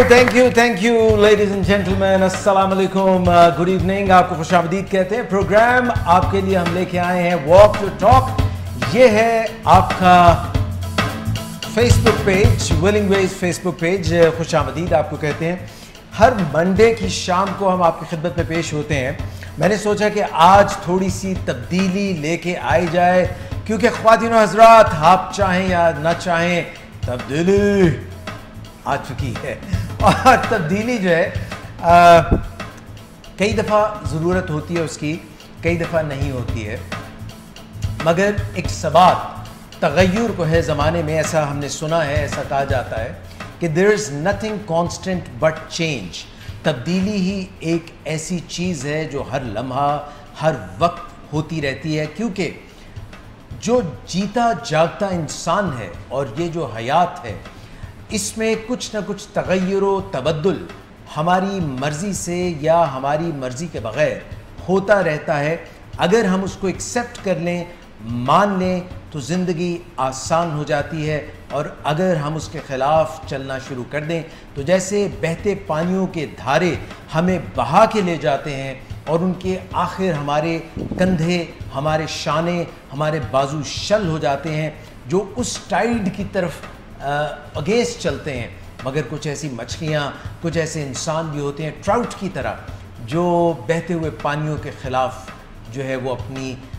Thank you ladies and gentleman, अस्सलाम वालेकुम, good evening. आपको खुशामदीद कहते हैं। प्रोग्राम आपके लिए हम लेके आए हैं वॉक टू टॉक। ये है आपका फेसबुक पेज, विलिंग वेज फेसबुक पेज। खुशामदीद आपको कहते हैं। हर मंडे की शाम को हम आपकी खिदमत में पेश होते हैं। मैंने सोचा कि आज थोड़ी सी तब्दीली लेके आई जाए, क्योंकि ख्वातीन और हजरात, आप चाहें या ना चाहें, तब्दीली आ चुकी है। और तब्दीली जो है कई दफ़ा ज़रूरत होती है उसकी, कई दफ़ा नहीं होती है। मगर एक सबात तगय्युर को है ज़माने में, ऐसा हमने सुना है, ऐसा कहा जाता है कि there is nothing constant but change. तब्दीली ही एक ऐसी चीज़ है जो हर लम्हा, हर वक्त होती रहती है, क्योंकि जो जीता जागता इंसान है और ये जो हयात है, इसमें कुछ ना कुछ तगय्युर व तबद्दुल हमारी मर्ज़ी से या हमारी मर्ज़ी के बग़ैर होता रहता है। अगर हम उसको एक्सेप्ट कर लें, मान लें, तो ज़िंदगी आसान हो जाती है। और अगर हम उसके ख़िलाफ़ चलना शुरू कर दें तो जैसे बहते पानियों के धारे हमें बहा के ले जाते हैं और उनके आखिर हमारे कंधे, हमारे शाने, हमारे बाजू शल हो जाते हैं, जो उस टाइड की तरफ अगेंस्ट चलते हैं। मगर कुछ ऐसी मछलियाँ, कुछ ऐसे इंसान भी होते हैं ट्राउट की तरह, जो बहते हुए पानियों के ख़िलाफ़ जो है वो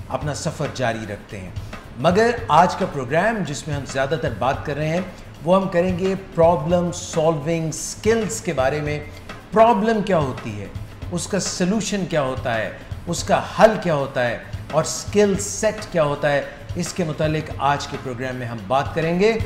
अपना सफ़र जारी रखते हैं। मगर आज का प्रोग्राम जिसमें हम ज़्यादातर बात कर रहे हैं, वो हम करेंगे प्रॉब्लम सॉल्विंग स्किल्स के बारे में। प्रॉब्लम क्या होती है, उसका सलूशन क्या होता है, उसका हल क्या होता है, और स्किल सेट क्या होता है, इसके मुतालिक आज के प्रोग्राम में हम बात करेंगे।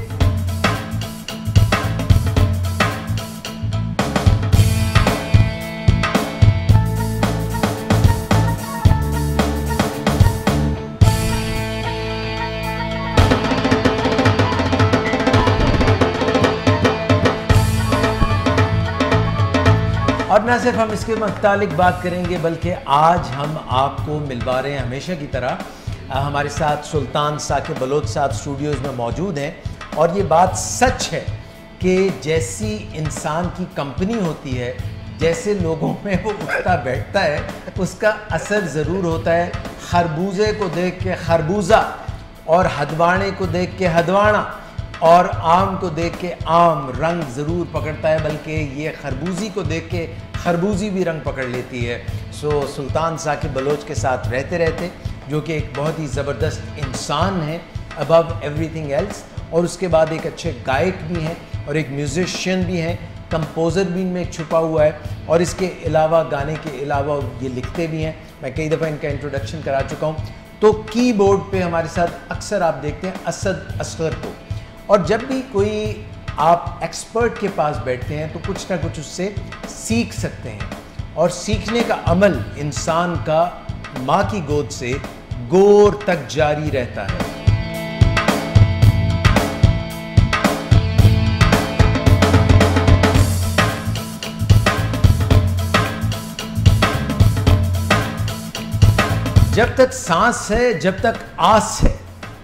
और ना सिर्फ हम इसके मुतालिक बात करेंगे, बल्कि आज हम आपको मिलवा रहे हैं हमेशा की तरह। हमारे साथ सुल्तान साकिब बलोच साहब स्टूडियोज़ में मौजूद हैं। और ये बात सच है कि जैसी इंसान की कंपनी होती है, जैसे लोगों में वो उठता बैठता है, उसका असर ज़रूर होता है। खरबूजे को देख के खरबूजा, और हदवाणे को देख के हदवाना, और आम को देख के आम रंग ज़रूर पकड़ता है, बल्कि ये खरबूजी को देख के खरबूजी भी रंग पकड़ लेती है। सो सुल्तान साकिब बलोच के साथ रहते रहते, जो कि एक बहुत ही ज़बरदस्त इंसान है अबव एवरीथिंग एल्स, और उसके बाद एक अच्छे गायक भी हैं और एक म्यूज़िशियन भी हैं, कंपोज़र भी इनमें एक छुपा हुआ है, और इसके अलावा गाने के अलावा ये लिखते भी हैं। मैं कई दफ़ा इनका इंट्रोडक्शन करा चुका हूँ। तो कीबोर्ड पे हमारे साथ अक्सर आप देखते हैं असद असगर को। और जब भी कोई आप एक्सपर्ट के पास बैठते हैं तो कुछ ना कुछ उससे सीख सकते हैं, और सीखने का अमल इंसान का माँ की गोद से गोर तक जारी रहता है। जब तक सांस है, जब तक आस है,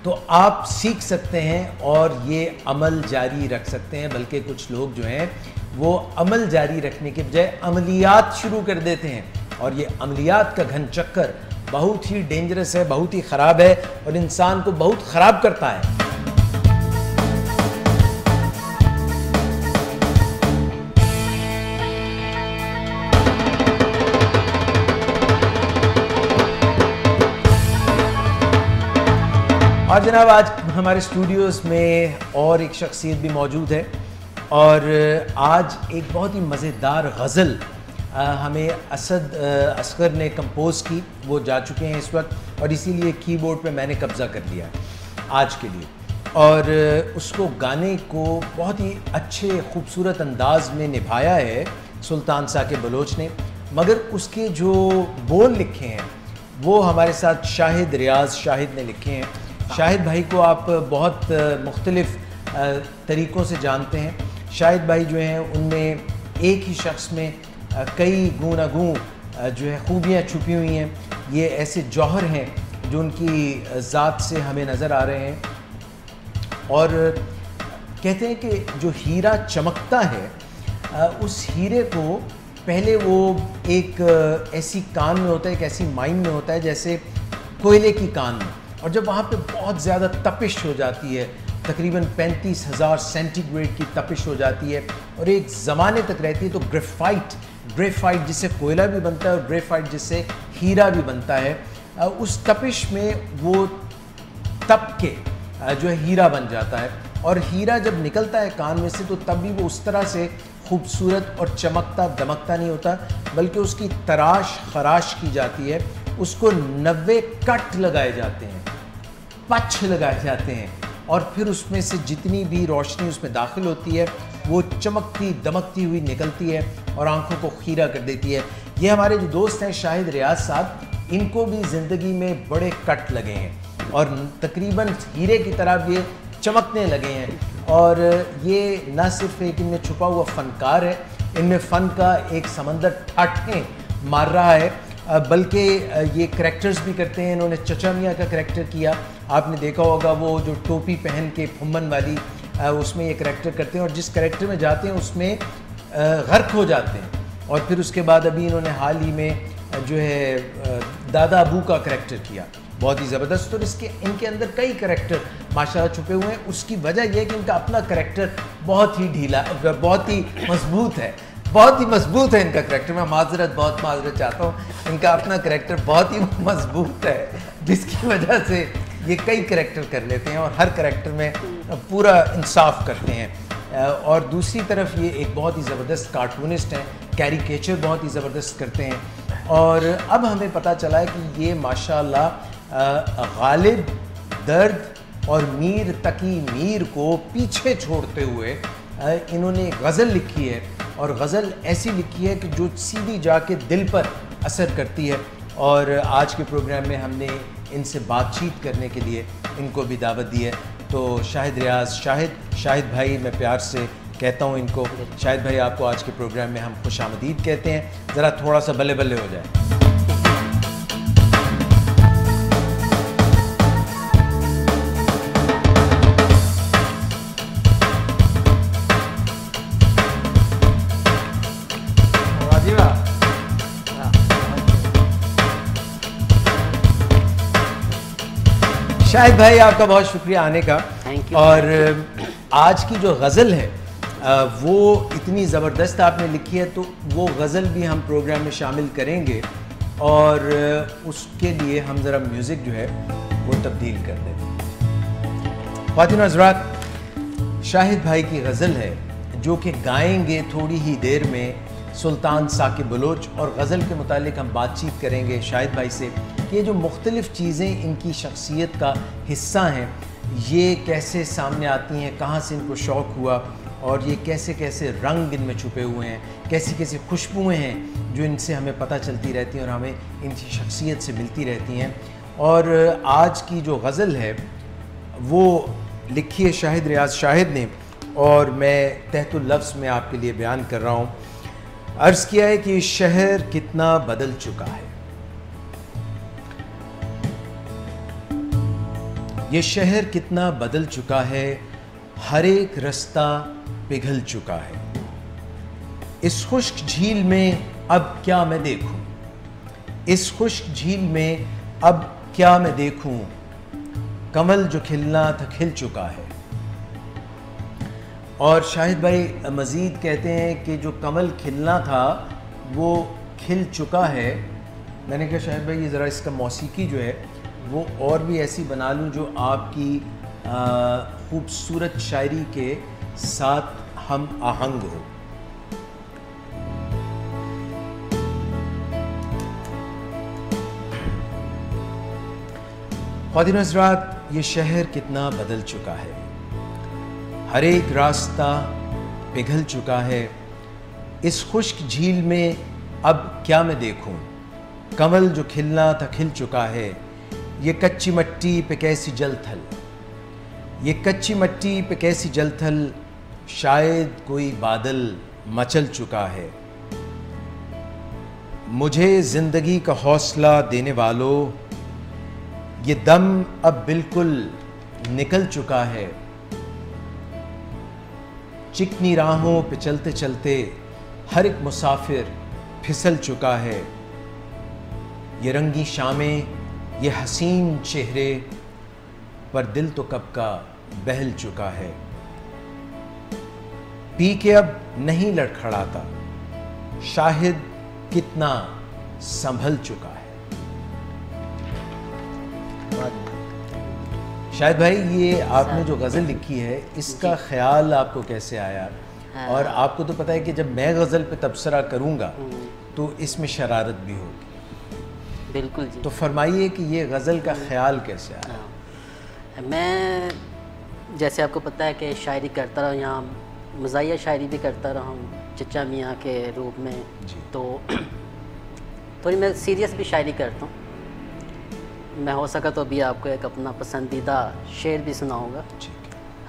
तो आप सीख सकते हैं और ये अमल जारी रख सकते हैं। बल्कि कुछ लोग जो हैं वो अमल जारी रखने के बजाय अमलियात शुरू कर देते हैं, और ये अमलियात का घन चक्कर बहुत ही डेंजरस है, बहुत ही ख़राब है, और इंसान को बहुत ख़राब करता है। और जनाब, आज हमारे स्टूडियोज़ में और एक शख्सियत भी मौजूद है, और आज एक बहुत ही मज़ेदार गज़ल हमें असद असगर ने कंपोज़ की। वो जा चुके हैं इस वक्त, और इसीलिए कीबोर्ड पे मैंने कब्ज़ा कर लिया आज के लिए। और उसको गाने को बहुत ही अच्छे खूबसूरत अंदाज में निभाया है सुल्तान साकिब बलोच ने। मगर उसके जो बोल लिखे हैं वो हमारे साथ शाहिद रियाज़ शाहिद ने लिखे हैं। शाहिद भाई को आप बहुत मुख्तलिफ़ तरीक़ों से जानते हैं। शाहिद भाई जो हैं उनमें एक ही शख्स में कई गूनागूं जो है खूबियाँ छुपी हुई हैं। ये ऐसे जौहर हैं जो उनकी ज़ात से हमें नज़र आ रहे हैं। और कहते हैं कि जो हीरा चमकता है उस हीरे को पहले वो एक ऐसी कान में होता है, एक ऐसी माइन में होता है जैसे कोयले की कान में, और जब वहाँ पे बहुत ज़्यादा तपिश हो जाती है, तकरीबन 35,000 सेंटीग्रेड की तपिश हो जाती है और एक ज़माने तक रहती है, तो ग्रेफाइट जिससे कोयला भी बनता है और ग्रेफाइट जिससे हीरा भी बनता है, उस तपिश में वो तप के जो है हीरा बन जाता है। और हीरा जब निकलता है कान में से तो तब भी वो उस तरह से खूबसूरत और चमकता दमकता नहीं होता, बल्कि उसकी तराश खराश की जाती है, उसको 90 कट लगाए जाते हैं, पच लगाए जाते हैं, और फिर उसमें से जितनी भी रोशनी उसमें दाखिल होती है वो चमकती दमकती हुई निकलती है और आंखों को खीरा कर देती है। ये हमारे जो दोस्त हैं शाहिद रियाज साहब, इनको भी ज़िंदगी में बड़े कट लगे हैं और तकरीबन हीरे की तरह ये चमकने लगे हैं। और ये न सिर्फ एक इनमें छुपा हुआ फ़नकार है, इनमें फ़न का एक समंदर ठाठें मार रहा है, बल्कि ये करैक्टर्स भी करते हैं। इन्होंने चचा मियाँ का करैक्टर किया, आपने देखा होगा वो जो टोपी पहन के फुम्मन वाली, उसमें ये करैक्टर करते हैं और जिस करैक्टर में जाते हैं उसमें गर्क हो जाते हैं। और फिर उसके बाद अभी इन्होंने हाल ही में जो है दादा अबू का करैक्टर किया, बहुत ही ज़बरदस्त। और इनके अंदर कई करैक्टर माशाल्लाह छुपे हुए हैं। उसकी वजह यह है कि इनका अपना करैक्टर बहुत ही ढीला, बहुत ही मजबूत है, बहुत ही मजबूत है इनका करैक्टर। मैं बहुत माजरत चाहता हूँ, इनका अपना करैक्टर बहुत ही मजबूत है, जिसकी वजह से ये कई करैक्टर कर लेते हैं और हर करैक्टर में पूरा इंसाफ करते हैं। और दूसरी तरफ ये एक बहुत ही ज़बरदस्त कार्टूनिस्ट हैं, कैरिकेचर बहुत ही ज़बरदस्त करते हैं। और अब हमें पता चला है कि ये माशाल्लाह गालिब, दर्द और मीर तकी मीर को पीछे छोड़ते हुए इन्होंने गज़ल लिखी है, और गज़ल ऐसी लिखी है कि जो सीधी जाके दिल पर असर करती है। और आज के प्रोग्राम में हमने इनसे बातचीत करने के लिए इनको भी दावत दी है। तो शाहिद रियाज, शाहिद भाई मैं प्यार से कहता हूँ इनको, शाहिद भाई आपको आज के प्रोग्राम में हम खुशामदीद कहते हैं। ज़रा थोड़ा सा बल्ले बल्ले हो जाए। शाहिद भाई आपका बहुत शुक्रिया आने का। Thank you. और आज की जो गज़ल है वो इतनी ज़बरदस्त आपने लिखी है, तो वो गज़ल भी हम प्रोग्राम में शामिल करेंगे और उसके लिए हम ज़रा म्यूज़िक जो है वो तब्दील कर दें। ख़वातीन हज़रात, शाहिद भाई की गज़ल है जो कि गाएंगे थोड़ी ही देर में सुल्तान साकिब बलोच, और गज़ल के मुतालिक हम बातचीत करेंगे शाहिद भाई से कि ये जो मुख्तलिफ़ चीज़ें इनकी शख्सियत का हिस्सा हैं ये कैसे सामने आती हैं, कहाँ से इनको शौक़ हुआ और ये कैसे कैसे रंग इनमें छुपे हुए हैं, कैसी कैसी खुशबुएँ हैं जो इनसे हमें पता चलती रहती हैं और हमें इनकी शख्सियत से मिलती रहती हैं। और आज की जो गज़ल है वो लिखी है शाहिद रियाज शाहिद ने, और मैं तहतुल लफ्ज़ में आपके लिए बयान कर रहा हूँ। अर्ज़ किया है कि शहर कितना बदल चुका है, ये शहर कितना बदल चुका है, हर एक रास्ता पिघल चुका है। इस खुश्क झील में अब क्या मैं देखूं, इस खुश्क झील में अब क्या मैं देखूं, कमल जो खिलना था खिल चुका है। और शाहिद भाई मज़ीद कहते हैं कि जो कमल खिलना था वो खिल चुका है। मैंने कहा शाहिद भाई ये ज़रा इसका मौसीकी जो है वो और भी ऐसी बना लूँ जो आपकी खूबसूरत शायरी के साथ हम आहंग हो। ख़वातीन हज़रात, ये शहर कितना बदल चुका है, हर एक रास्ता पिघल चुका है। इस खुश्क झील में अब क्या मैं देखूं, कमल जो खिलना था खिल चुका है। ये कच्ची मिट्टी पे कैसी जलथल, ये कच्ची मिट्टी पे कैसी जलथल, शायद कोई बादल मचल चुका है। मुझे ज़िंदगी का हौसला देने वालों, ये दम अब बिल्कुल निकल चुका है। चिकनी राहों पे चलते चलते हर एक मुसाफिर फिसल चुका है। ये रंगी शामें, ये हसीन चेहरे, पर दिल तो कब का बहल चुका है। पी के अब नहीं लड़खड़ाता, शाहिद कितना संभल चुका है। शाहिद भाई, ये आपने जो गज़ल लिखी है इसका ख्याल आपको कैसे आया? और आपको तो पता है कि जब मैं गज़ल पे तबसरा करूँगा तो इसमें शरारत भी होगी। बिल्कुल जी। तो फरमाइए कि ये गज़ल का ख्याल कैसे आया? मैं जैसे आपको पता है कि शायरी करता रहा, यहाँ मज़ाहिया शायरी भी करता रहा हूँ चचा मियाँ के रूप में जी। तो थोड़ी मैं सीरियस भी शायरी करता हूँ। मैं हो सका तो अभी आपको एक अपना पसंदीदा शेर भी सुनाऊँगा,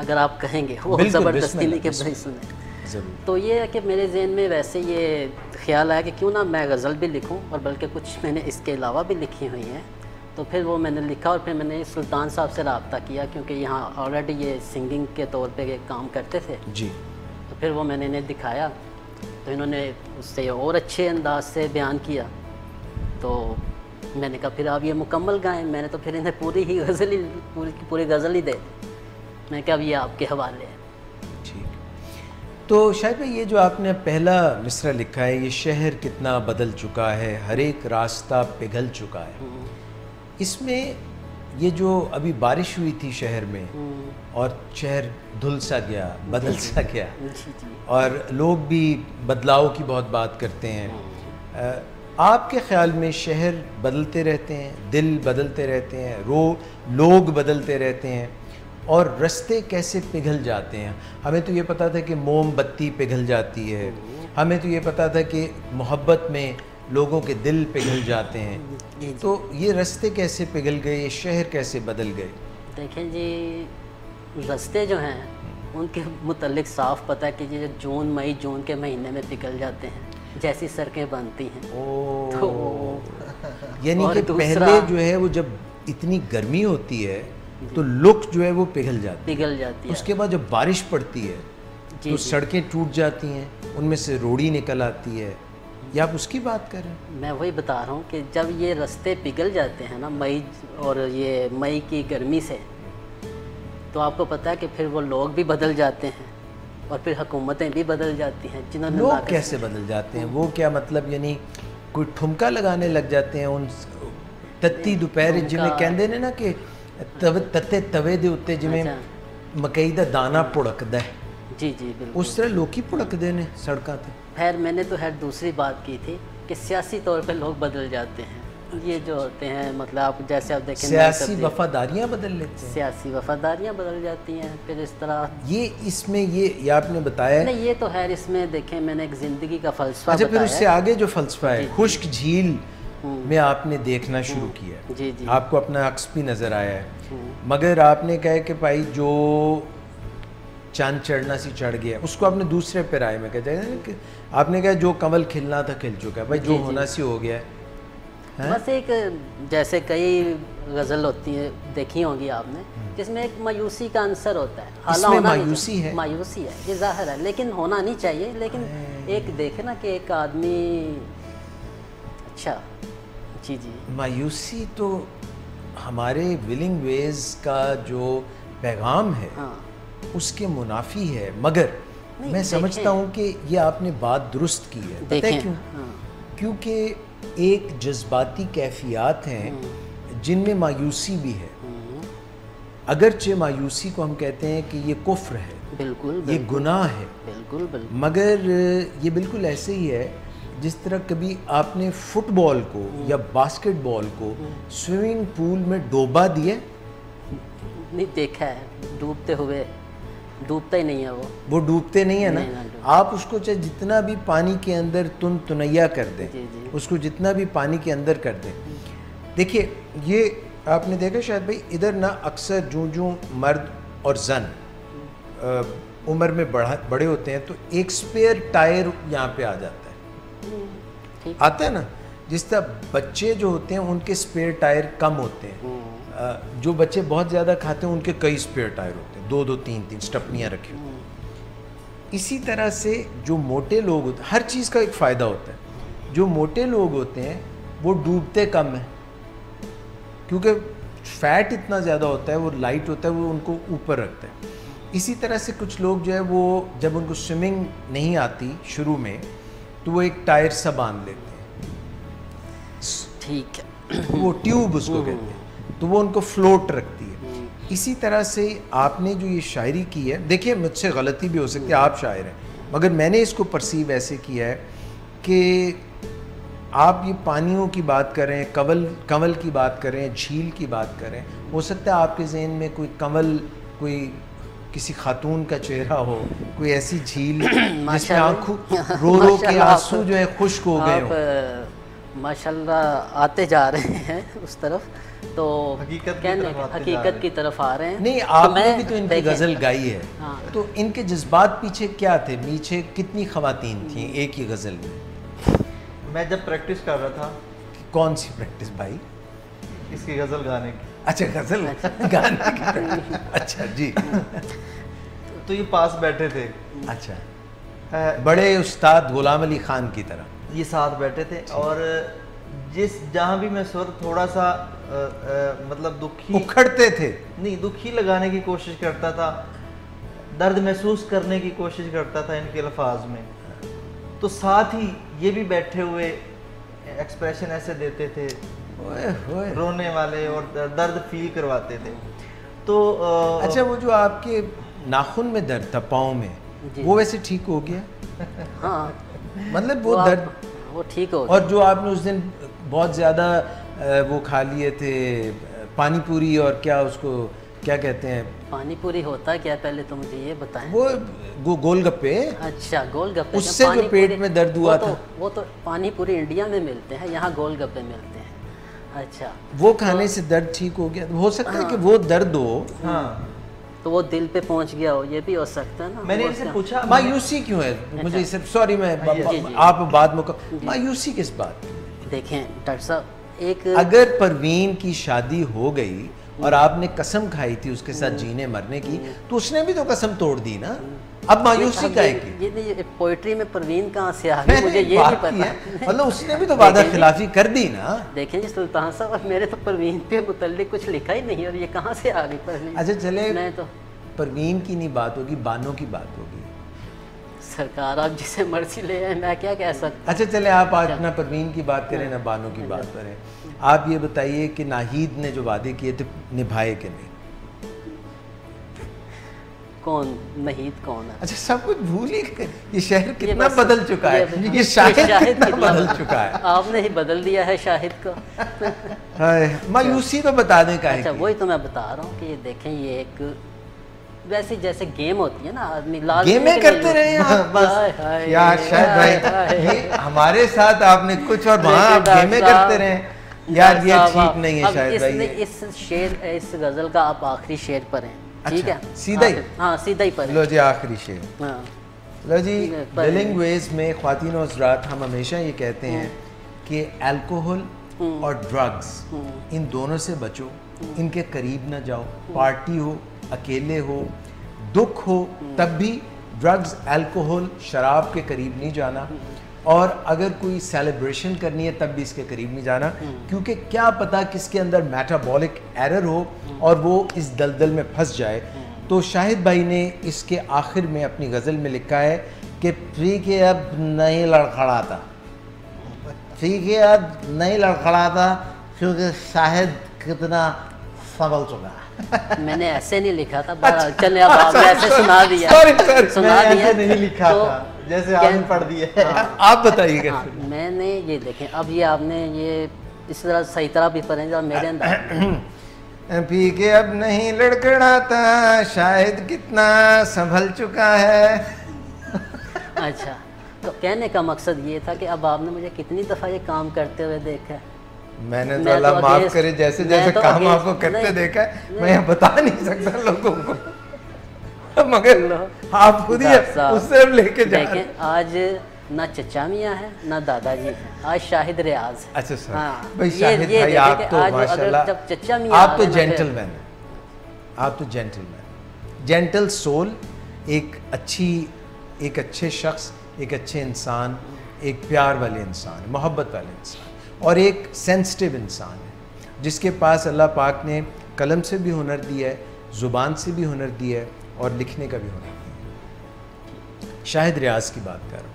अगर आप कहेंगे वो ज़बरदस्ती नहीं कि भाई सुने। ज़रूर। तो ये है कि मेरे जहन में वैसे ये ख्याल आया कि क्यों ना मैं गज़ल भी लिखूं, और बल्कि कुछ मैंने इसके अलावा भी लिखी हुई हैं। तो फिर वो मैंने लिखा और फिर मैंने सुल्तान साहब से रब्ता किया, क्योंकि यहाँ ऑलरेडी ये सिंगिंग के तौर पे ये काम करते थे जी। तो फिर वो मैंने इन्हें दिखाया तो इन्होंने उससे और अच्छे अंदाज से बयान किया। तो मैंने कहा फिर आप ये मुकम्मल गाएं। मैंने तो फिर इन्हें पूरी ही गज़ल ही पूरी गज़ल ही दे दी। मैं कहा अब ये आपके हवाले है। ठीक। तो शायद भाई, ये जो आपने पहला मिसरा लिखा है, ये शहर कितना बदल चुका है, हर एक रास्ता पिघल चुका है, इसमें ये जो अभी बारिश हुई थी शहर में और शहर धुल सा गया, बदल सा गया, और लोग भी बदलाव की बहुत बात करते हैं। आपके ख्याल में शहर बदलते रहते हैं, दिल बदलते रहते हैं, लोग बदलते रहते हैं, और रास्ते कैसे पिघल जाते हैं? हमें तो ये पता था कि मोमबत्ती पिघल जाती है, हमें तो ये पता था कि मोहब्बत में लोगों के दिल पिघल जाते हैं, तो ये रास्ते कैसे पिघल गए, ये शहर कैसे बदल गए? देखें जी, रास्ते जो हैं उनके मुतल्लिक साफ़ पता है कि ये जून मई जून के महीने में पिघल जाते हैं, जैसी सड़कें बनती हैं। तो यानी कि पहले जो है वो जब इतनी गर्मी होती है तो लुक जो है वो पिघल जाती है। उसके बाद जब बारिश पड़ती है तो सड़कें टूट जाती हैं, उनमें से रोड़ी निकल आती है। या आप उसकी बात कर रहे हैं? मैं वही बता रहा हूँ कि जब ये रास्ते पिघल जाते हैं ना मई और ये मई की गर्मी से, तो आपको पता है कि फिर वो लोग भी बदल जाते हैं और फिर हुकूमतें भी बदल जाती हैं। जिन्होंने लोग कैसे बदल जाते हैं? वो क्या मतलब, यानी कोई ठुमका लगाने लग जाते हैं उन तत्ती दोपहर जिमें कहते ने ना कि तत्ते तवे दे उत्ते जिमें मकई दा दाना पुड़कदा है। जी जी बिल्कुल, उस तरह लोग ही पुड़कदे ने सड़कों पे। खैर मैंने तो खैर दूसरी बात की थी कि सियासी तौर पे लोग बदल जाते हैं। ये जो होते हैं मतलब आप जैसे आप देखें सियासी वफादारियाँ बदल लेते हैं, सियासी वफादारियाँ बदल जाती हैं। फिर इस तरह ये इसमें ये आपने बताया नहीं, ये तो खैर इसमें देखें मैंने एक ज़िंदगी का फ़लसफ़ा अच्छा, फिर बताया। उससे आगे जो फ़लसफ़ा है खुश्क झील में आपने देखना शुरू किया। जी जी, आपको अपना अक्स भी नज़र आया है, मगर आपने कहा कि भाई जो चांद चढ़ना सी चढ़ गया, उसको आपने दूसरे पे राय में कहते हैं कि आपने कहा जो कमल खिलना था खिल चुका है, भाई जो होना सी हो गया है। बस एक जैसे कई गज़ल होती है देखी होंगी आपने, जिसमें एक मायूसी का आंसर होता है। इसमें मायूसी है, मायूसी है, ये जाहिर है, लेकिन होना नहीं चाहिए। लेकिन एक देखे ना कि एक आदमी, अच्छा जी जी, मायूसी तो हमारे विलिंग वेज का जो पैगाम है उसके मुनाफी है, मगर मैं समझता हूँ कि ये आपने बात दुरुस्त की है। पता है क्यों? क्योंकि एक जज्बाती कैफियत हैं जिनमें मायूसी भी है। अगरचे मायूसी को हम कहते हैं कि ये कुफ्र है, बिल्कुल, ये गुनाह है, बिल्कुल बिल्कुल, मगर ये बिल्कुल ऐसे ही है जिस तरह कभी आपने फुटबॉल को या बास्केटबॉल को स्विमिंग पूल में डोबा दिया? नहीं देखा है, डूबते हुए, डूबता ही नहीं है वो डूबते नहीं है ना। आप उसको चाहे जितना भी पानी के अंदर तुनैया कर दें, उसको जितना भी पानी के अंदर कर दें। देखिए ये आपने देखा शायद भाई, इधर ना अक्सर जूं मर्द और जन उम्र में बड़े होते हैं तो एक स्पेयर टायर यहाँ पे आ जाता है, आता है ना। जिस तरह बच्चे जो होते हैं उनके स्पेयर टायर कम होते हैं, जो बच्चे बहुत ज़्यादा खाते हैं उनके कई स्पेयर टायर होते हैं, 2-2 3-3 स्टपनियाँ रखी हुई। इसी तरह से जो मोटे लोग होते हैं, हर चीज़ का एक फ़ायदा होता है। जो मोटे लोग होते हैं वो डूबते कम हैं, क्योंकि फैट इतना ज़्यादा होता है, वो लाइट होता है, वो उनको ऊपर रखता है। इसी तरह से कुछ लोग जो है वो जब उनको स्विमिंग नहीं आती शुरू में, तो वो एक टायर सा बांध लेते हैं, ठीक है, वो ट्यूब उसको कहते हैं, तो वो उनको फ्लोट रखती है। इसी तरह से आपने जो ये शायरी की है, देखिए मुझसे गलती भी हो सकती है, आप शायर हैं, मगर मैंने इसको परसीव ऐसे किया है कि आप ये पानियों की बात कर रहे हैं, कंवल की बात कर रहे हैं, झील की बात कर रहे हैं। हो सकता है आपके जहन में कोई कंवल, कोई किसी खातून का चेहरा हो, कोई ऐसी झील जिसमें आंखों रो रो के आंसू जो है खुश्क हो गए हो। माशाल्लाह आते जा रहे हैं उस तरफ, तो हकीकत की तरफ आ रहे हैं। नहीं, आपने भी तो इनकी गज़ल गाई है। हाँ। तो इनके जज्बात पीछे क्या थे? पीछे कितनी ख़वातीन थी एक ही गज़ल में? मैं जब प्रैक्टिस कर रहा था। कौन सी प्रैक्टिस भाई? इसकी गज़ल गाने की। अच्छा, गज़ल गाने की। अच्छा जी। तो ये पास बैठे थे। अच्छा, बड़े उस्ताद गुलाम अली खान की तरह ये साथ बैठे थे, और जहाँ भी मैं सुर थोड़ा सा मतलब दुखी, उखड़ते थे, नहीं दुखी लगाने की कोशिश करता था, दर्द महसूस करने की कोशिश करता था इनके अल्फाज में, तो साथ ही ये भी बैठे हुए एक्सप्रेशन ऐसे देते थे, रोने वाले और दर्द फील करवाते थे। तो अच्छा, वो जो आपके नाखून में दर्द था पाँव में, वो वैसे ठीक हो गया? हाँ, मतलब वो दर्द वो ठीक हो गया। और जो आपने उस दिन बहुत ज़्यादा वो खा लिए थे पानी पूरी, और क्या उसको क्या कहते हैं? पानी पूरी होता क्या, पहले तो मुझे ये बताएं। वो गोलगप्पे। अच्छा, गोलगप्पे। उससे जो पेट में दर्द हुआ था, वो तो पानी पूरी इंडिया में मिलते हैं, यहाँ गोलगप्पे मिलते हैं। अच्छा, वो खाने से दर्द ठीक हो गया? हो सकता है कि वो दर्द हो, हाँ, तो वो दिल पे पहुंच गया हो, ये भी हो सकता है ना। मैंने इनसे पूछा मायूसी क्यों है? मुझे सिर्फ, सॉरी मैं आप बाद में, मायूसी किस बात? देखें डॉक्टर साहब, एक अगर परवीन की शादी हो गई और आपने कसम खाई थी उसके साथ जीने मरने की, तो उसने भी तो कसम तोड़ दी ना, अब मायूसी का है कि? ये पोइट्री में परवीन कहाँ से आ गई, मुझे ये नहीं पता। मतलब उसने भी तो वादा खिलाफी कर दी ना। देखें जी सुल्तान साहब, मेरे तो परवीन पे मुतल्लिक कुछ लिखा ही नहीं, और ये कहाँ से आ गई परवीन? अच्छा चले, मैं तो परवीन की नहीं बात होगी, बानो की बात होगी। सरकार आप जिसे मर्जी ले आए, मैं क्या कह सकता। अच्छा चले, आप आज ना परवीन की बात करें ना बानो की बात करें। आप ये बताइए कि नाहिद ने जो वादे किए थे निभाए कि नहीं? कौन नाहिद कौन है? अच्छा, सब कुछ भूल ही गए। ये शहर कितना बदल चुका है, ये शाहिद कितना बदल चुका है। आपने ही बदल दिया है शाहिद को। मायूसी तो बता दें का है। अच्छा, वही तो मैं बता रहा हूँ कि ये देखें, ये एक वैसे जैसे गेम होती है ना, आदमी गेमें करते रहे आप बस। यार शायद भाई, ये हमारे साथ आपने कुछ और वहाँ आप गेमें करते रहे यार, ये ठीक नहीं है शायद भाई। इस गजल का आप आखिरी शेर पर हैं, ठीक है? सीधा ही? हाँ, सीधा ही पर। लो जी आखिरी शेर। हाँ, लो जी, बिलिंग वेज में ख्वातीन और हज़रात, हम हमेशा ये कहते हैं कि अल्कोहल और ड्रग्स, इन दोनों से बचो, इनके करीब ना जाओ। पार्टी हो, अकेले हो, दुख हो, तब भी ड्रग्स, अल्कोहल, शराब के करीब नहीं जाना। और अगर कोई सेलिब्रेशन करनी है तब भी इसके करीब नहीं जाना, क्योंकि क्या पता किसके अंदर मेटाबॉलिक एरर हो और वो इस दलदल में फंस जाए। तो शाहिद भाई ने इसके आखिर में अपनी गज़ल में लिखा है कि ठीक है अब नहीं लड़खड़ाता, ठीक है अब नहीं लड़खड़ाता, क्योंकि शाहिद कितना संभल चुका है। मैंने ऐसे नहीं लिखा था, चले अब आपने ऐसे सुना दिया। सुना दिया, नहीं लिखा था, जैसे आपने पढ़ दिया। आप बताइए। मैंने ये देखें, अब ये आपने ये इस तरह सही तरह भी पढ़ें जब मेरे अंदर पी के अब नहीं लड़खड़ाता, शायद कितना संभल चुका है। अच्छा, तो कहने का मकसद ये था कि अब आपने मुझे कितनी दफ़ा ये काम करते हुए देखा है। मैंने तो अल्लाह माफ करे जैसे जैसे काम आपको करते देखा है, मैं यहाँ बता नहीं सकता लोगों को, मगर आप खुद ही उससे लेके जाए। आज ना चचा मियाँ है ना दादाजी है, आज शाहिद रियाज है। अच्छा सर, हाँ, भाई शाहिद भाई आप तो माशाल्लाह, जब चचा मियाँ आप तो जेंटलमैन हैं, आप तो जेंटलमैन, जेंटल सोल, एक अच्छी एक अच्छे शख्स, एक अच्छे इंसान, एक प्यार वाले इंसान, मोहब्बत वाले इंसान, और एक सेंसिटिव इंसान है जिसके पास अल्लाह पाक ने कलम से भी हुनर दिया है, ज़ुबान से भी हुनर दिया है और लिखने का भी हुनर दिया है। शाहिद रियाज की बात कर रहा हूँ।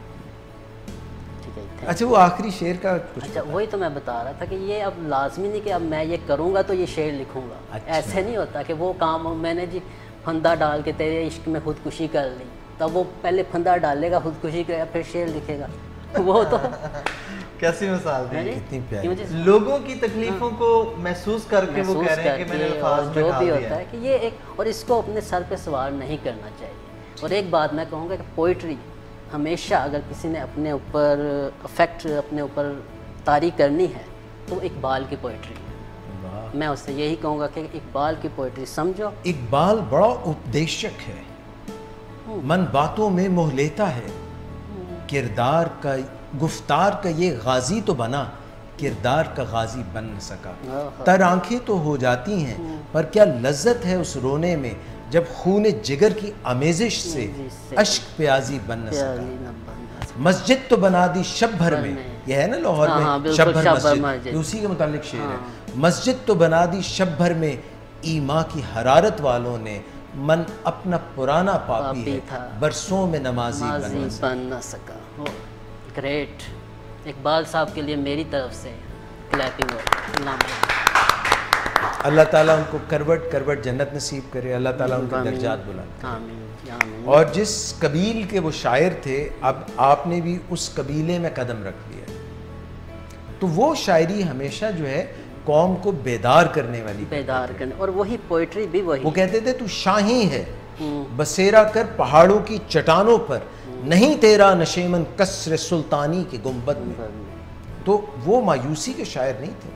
ठीक है। अच्छा, वो आखिरी शेर का कुछ अच्छा, वही तो मैं बता रहा था कि ये अब लाजमी नहीं कि अब मैं ये करूँगा तो ये शेर लिखूँगा। अच्छा। ऐसे नहीं होता कि वो काम मैंने जी फंदा डाल के तेरे इश्क में खुदकुशी कर ली, तब वो पहले फंदा डालेगा, खुदकुशी करेगा, फिर शेर लिखेगा। वो तो कैसी मिसाल दी, कितनी प्यारी। कि मुझे लोगों की तकलीफों को महसूस करके वो कह रहे हैं कि मैंने करके अल्फाज और में जो ढाल भी दिया होता है कि ये एक, और इसको अपने सर पे सवार नहीं करना चाहिए। और एक बात मैं कहूँगा कि पोइट्री हमेशा, अगर किसी ने अपने ऊपर अफेक्ट, अपने ऊपर तारीख करनी है तो इकबाल की पोइट्री है। वाह। मैं उससे यही कहूँगा कि इकबाल की पोइट्री समझो। इकबाल बड़ा उपदेशक है, मन बातों में मोह लेता है, किरदार का गुफ्तार का ये गाजी तो बना, किरदार का गाजी बन न सका। तर आंखें तो हो जाती हैं पर क्या लज्जत है उस रोने में, जब खून जिगर की आमेजिश से अश्क प्याजी बन न सका। मस्जिद तो बना दी शब भर में, यह है ना लाहौर में शब भर मस्जिद, उसी के मुतालिक शेर है। मस्जिद तो बना दी शब भर में, ईमा की हरारत वालों ने मन अपना पुराना पापी है, बरसों में नमाजी बन न सका। ग्रेट। इकबाल साहब के लिए मेरी तरफ से क्लैपिंग। अल्लाह ताला उनको करवट करवट जन्नत नसीब करे, अल्लाह ताला उनके दर्जात बुलंद करे। आमीन। और जिस कबील के वो शायर थे, अब आपने भी उस कबीले में कदम रख लिया, तो वो शायरी हमेशा जो है कौम को बेदार करने वाली, बेदार करने, और वही पोइट्री भी वही। वो कहते थे तू शाही है बसेरा कर पहाड़ों की चट्टानों पर, नहीं तेरा नशेमन कसर सुल्तानी के गुंबद में। तो वो मायूसी के शायर नहीं थे,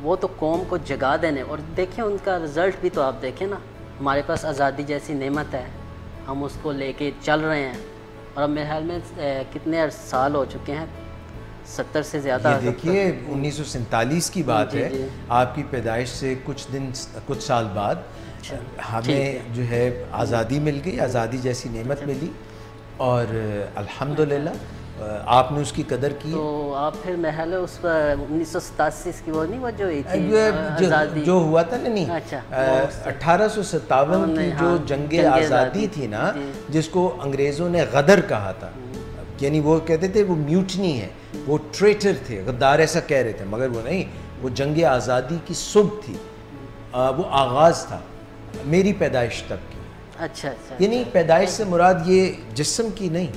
वो तो कौम को जगा देने। और देखिए उनका रिज़ल्ट भी तो आप देखें ना, हमारे पास आज़ादी जैसी नेमत है, हम उसको लेके चल रहे हैं, और अब मेरे ख्याल में कितने साल हो चुके हैं, 70 से ज़्यादा। देखिए 1947 की बात है, आपकी पैदाइश से कुछ साल बाद हमें जो है आज़ादी मिल गई, आज़ादी जैसी नेमत मिली, और अल्हम्दुलिल्लाह आपने उसकी कदर की। तो आप फिर महल उस 1987 की वो नहीं, वो जो हुई थी जो हुआ था ना, नहीं, अच्छा, 1857 की जो जंगे आज़ादी थी ना, जिसको अंग्रेज़ों ने गदर कहा था, यानी वो कहते थे वो म्यूटनी है, वो ट्रेटर थे, गद्दार ऐसा कह रहे थे, मगर वो नहीं, वो जंगे आज़ादी की सुबह थी, वो आगाज़ था मेरी पैदाइश तक की। अच्छा अच्छा। यानी पैदाइश से मुराद ये जिस्म की नहीं,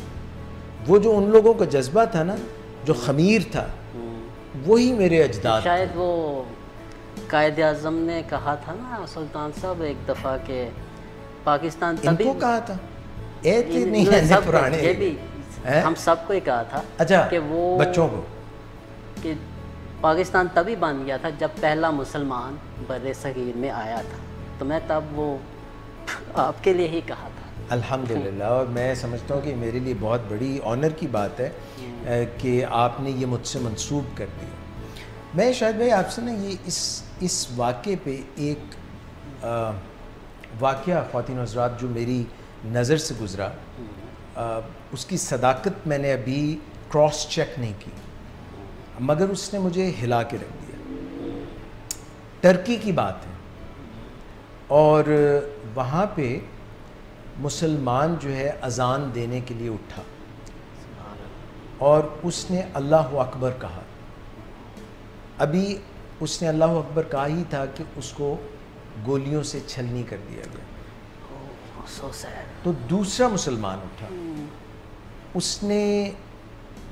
वो जो उन लोगों का जज्बा था ना, जो खमीर था, वही मेरे अजदाद। शायद वो कायद आज़म ने कहा था ना सुल्तान साहब एक दफ़ा के पाकिस्तान तभी इनको कहा था, नहीं है पुराने, ये भी हम सबको ही कहा था। अच्छा, कि वो बच्चों को कि पाकिस्तान तभी बन गया था जब पहला मुसलमान बर्रे सगीर में आया था, तो मैं तब वो आपके लिए ही कहा था। अल्हम्दुलिल्लाह। और मैं समझता हूँ कि मेरे लिए बहुत बड़ी ऑनर की बात है कि आपने ये मुझसे मंसूब कर दिया। मैं शायद भाई आपसे ना ये इस वाक़े पे एक वाक़या ख़वातीन हज़रात जो मेरी नज़र से गुज़रा, उसकी सदाकत मैंने अभी क्रॉस चेक नहीं की, मगर उसने मुझे हिला के रख दिया। टर्की की बात है, और वहाँ पे मुसलमान जो है अज़ान देने के लिए उठा और उसने अल्लाह अकबर कहा। अभी उसने अल्लाह अकबर कहा ही था कि उसको गोलियों से छलनी कर दिया गया। तो दूसरा मुसलमान उठा, उसने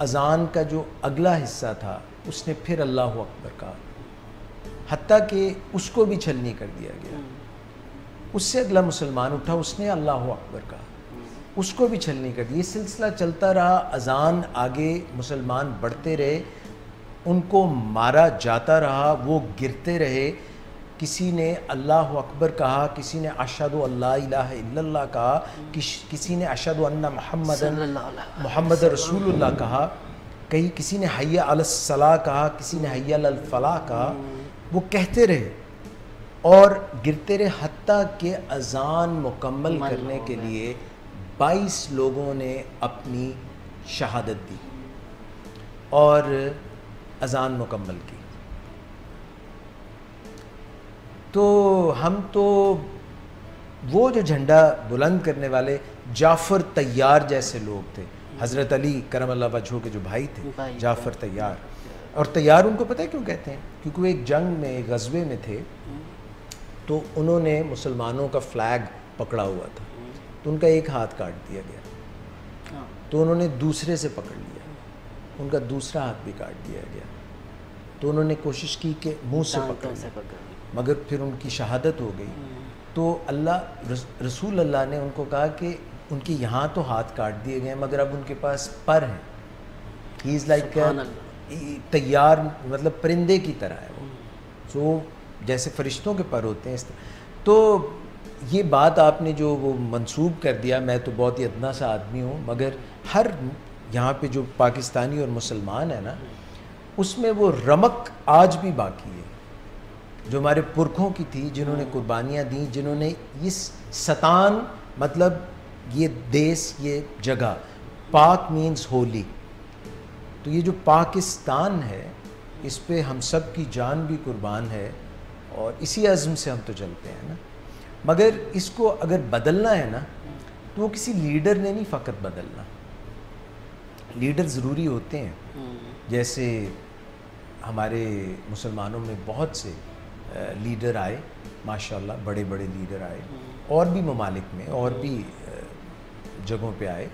अज़ान का जो अगला हिस्सा था उसने फिर अल्लाह अकबर कहा, हत्ता कि उसको भी छलनी कर दिया गया। उससे अगला मुसलमान उठा, उसने अल्लाह अकबर कहा, उसको भी छलनी कर दी। ये सिलसिला चलता रहा, अज़ान आगे, मुसलमान बढ़ते रहे, उनको मारा जाता रहा, वो गिरते रहे। किसी ने अल्लाह अकबर कहा, किसी ने अशहदु अल्ला इलाहा इल्लल्लाह कहा, किसी ने अशहदु अन्ना मुहम्मद रसूलुल्लाह कहा, किसी ने हय्या अलस सलाह कहा, किसी ने हय्या अल फलाह कहा। वो कहते रहे और गिरते रहे, हत्ता के अज़ान मुकम्मल करने के लिए 22 लोगों ने अपनी शहादत दी और अजान मुकम्मल की। तो हम तो वो जो झंडा बुलंद करने वाले जाफ़र तैयार जैसे लोग थे, हज़रत अली करमल्लाहु वजहू के जो भाई थे जाफ़र तैयार। और तैयार उनको पता है क्यों कहते हैं? क्योंकि वो एक जंग में, एक गज़वे में थे, तो उन्होंने मुसलमानों का फ्लैग पकड़ा हुआ था, तो उनका एक हाथ काट दिया गया, तो उन्होंने दूसरे से पकड़ लिया, उनका दूसरा हाथ भी काट दिया गया। तो उन्होंने कोशिश की कि मुंह से पकड़, मगर फिर उनकी शहादत हो गई। तो अल्लाह रसूल अल्लाह ने उनको कहा कि उनके यहाँ तो हाथ काट दिए गए मगर अब उनके पास पर हैं। ही इज़ लाइक तैयार, मतलब परिंदे की तरह है वो, जो जैसे फरिश्तों के पर होते हैं इस तरह। तो ये बात आपने जो वो मंसूब कर दिया, मैं तो बहुत ही अदना सा आदमी हूँ, मगर हर यहाँ पे जो पाकिस्तानी और मुसलमान है ना, उसमें वो रमक आज भी बाकी है जो हमारे पुरखों की थी, जिन्होंने कुर्बानियाँ दी, जिन्होंने इस सतान, मतलब ये देश, ये जगह, पाक मीन्स होली, तो ये जो पाकिस्तान है इस पे हम सब की जान भी कुर्बान है और इसी अज़्म से हम तो चलते हैं ना। मगर इसको अगर बदलना है ना तो वो किसी लीडर ने नहीं फ़कत बदलना, लीडर ज़रूरी होते हैं। जैसे हमारे मुसलमानों में बहुत से लीडर आए माशाल्लाह, बड़े बड़े लीडर आए, और भी ममालिक में और भी जगहों पे आए,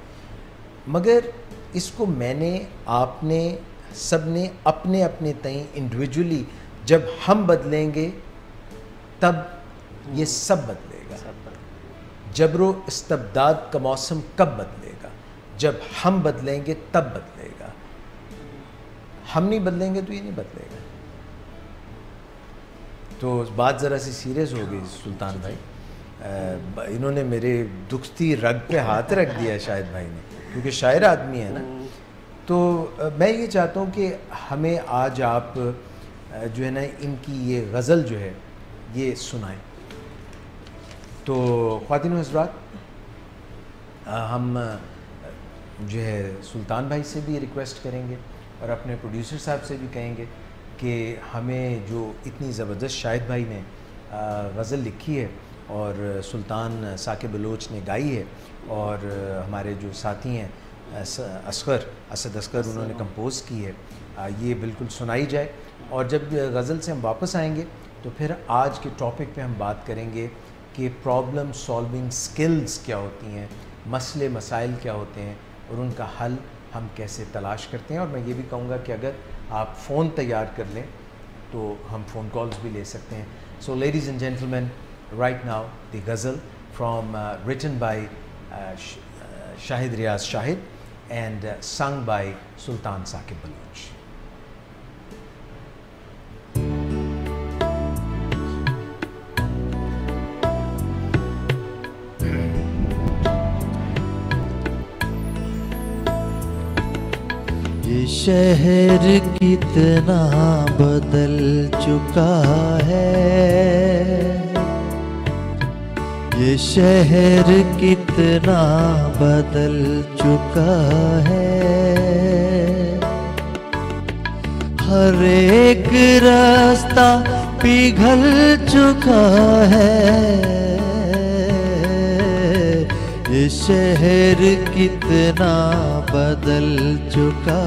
मगर इसको मैंने, आपने, सब ने अपने अपने तय इंडिविजुअली, जब हम बदलेंगे तब ये सब बदलेगा। जबरो इस्तबदाद का मौसम कब बदलेगा? जब हम बदलेंगे तब बदलेगा, हम नहीं बदलेंगे तो ये नहीं बदलेगा। तो बात ज़रा सी सीरियस हो गई सुल्तान भाई, इन्होंने मेरे दुखती रग पे हाथ रख दिया शाहिद भाई ने, क्योंकि शायर आदमी है ना। तो मैं ये चाहता हूँ कि हमें आज आप जो है ना इनकी ये गज़ल जो है ये सुनाएं। तो ख़वातीन हज़रात, हम जो है सुल्तान भाई से भी रिक्वेस्ट करेंगे और अपने प्रोड्यूसर साहब से भी कहेंगे कि हमें जो इतनी ज़बरदस्त शाहिद भाई ने गज़ल लिखी है और सुल्तान साकिब बलोच ने गाई है, और हमारे जो साथी हैं असद अस्कर, उन्होंने कंपोज़ की है, ये बिल्कुल सुनाई जाए। और जब गज़ल से हम वापस आएंगे तो फिर आज के टॉपिक पे हम बात करेंगे कि प्रॉब्लम सॉल्विंग स्किल्स क्या होती हैं, मसले मसाइल क्या होते हैं और उनका हल हम कैसे तलाश करते हैं। और मैं ये भी कहूँगा कि अगर आप फ़ोन तैयार कर लें तो हम फ़ोन कॉल्स भी ले सकते हैं। सो ladies and gentleman, right now the ghazal from written by Shahid Riaz Shahid and sung by Sultan Saqib Baloch. ये शहर कितना बदल चुका है, ये शहर कितना बदल चुका है, हर एक रास्ता पिघल चुका है, ये शहर कितना बदल चुका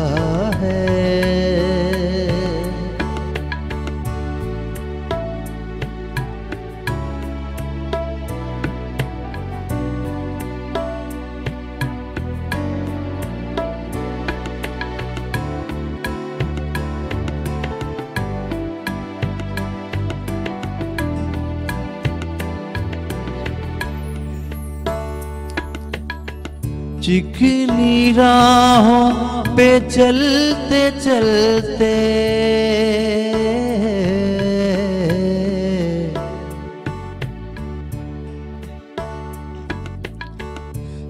है। चिकनी राहों पे चलते चलते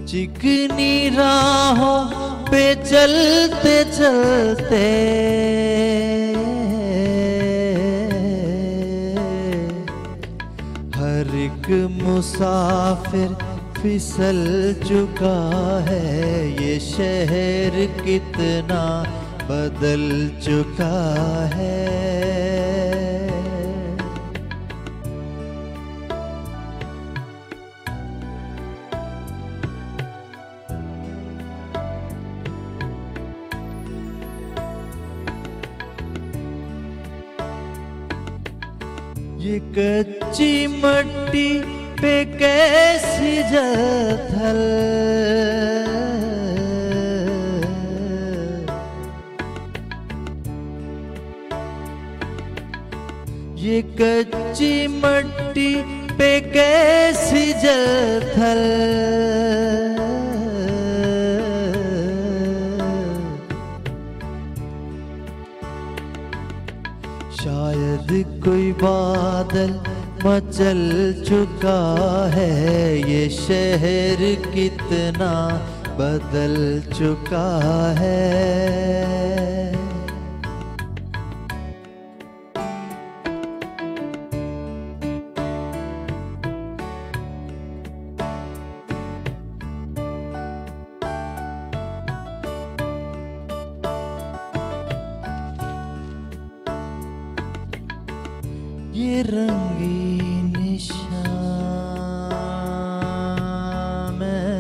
चिकनी राहों पे चलते चलते हर एक मुसाफिर फिसल चुका है ये शहर कितना बदल चुका है। ये कच्ची मट्टी पे कैसी जलथल, ये कच्ची मट्टी पे कैसी जलथल, शायद कोई बादल मचल चुका है ये शहर कितना बदल चुका है। ये रंगीन शाम में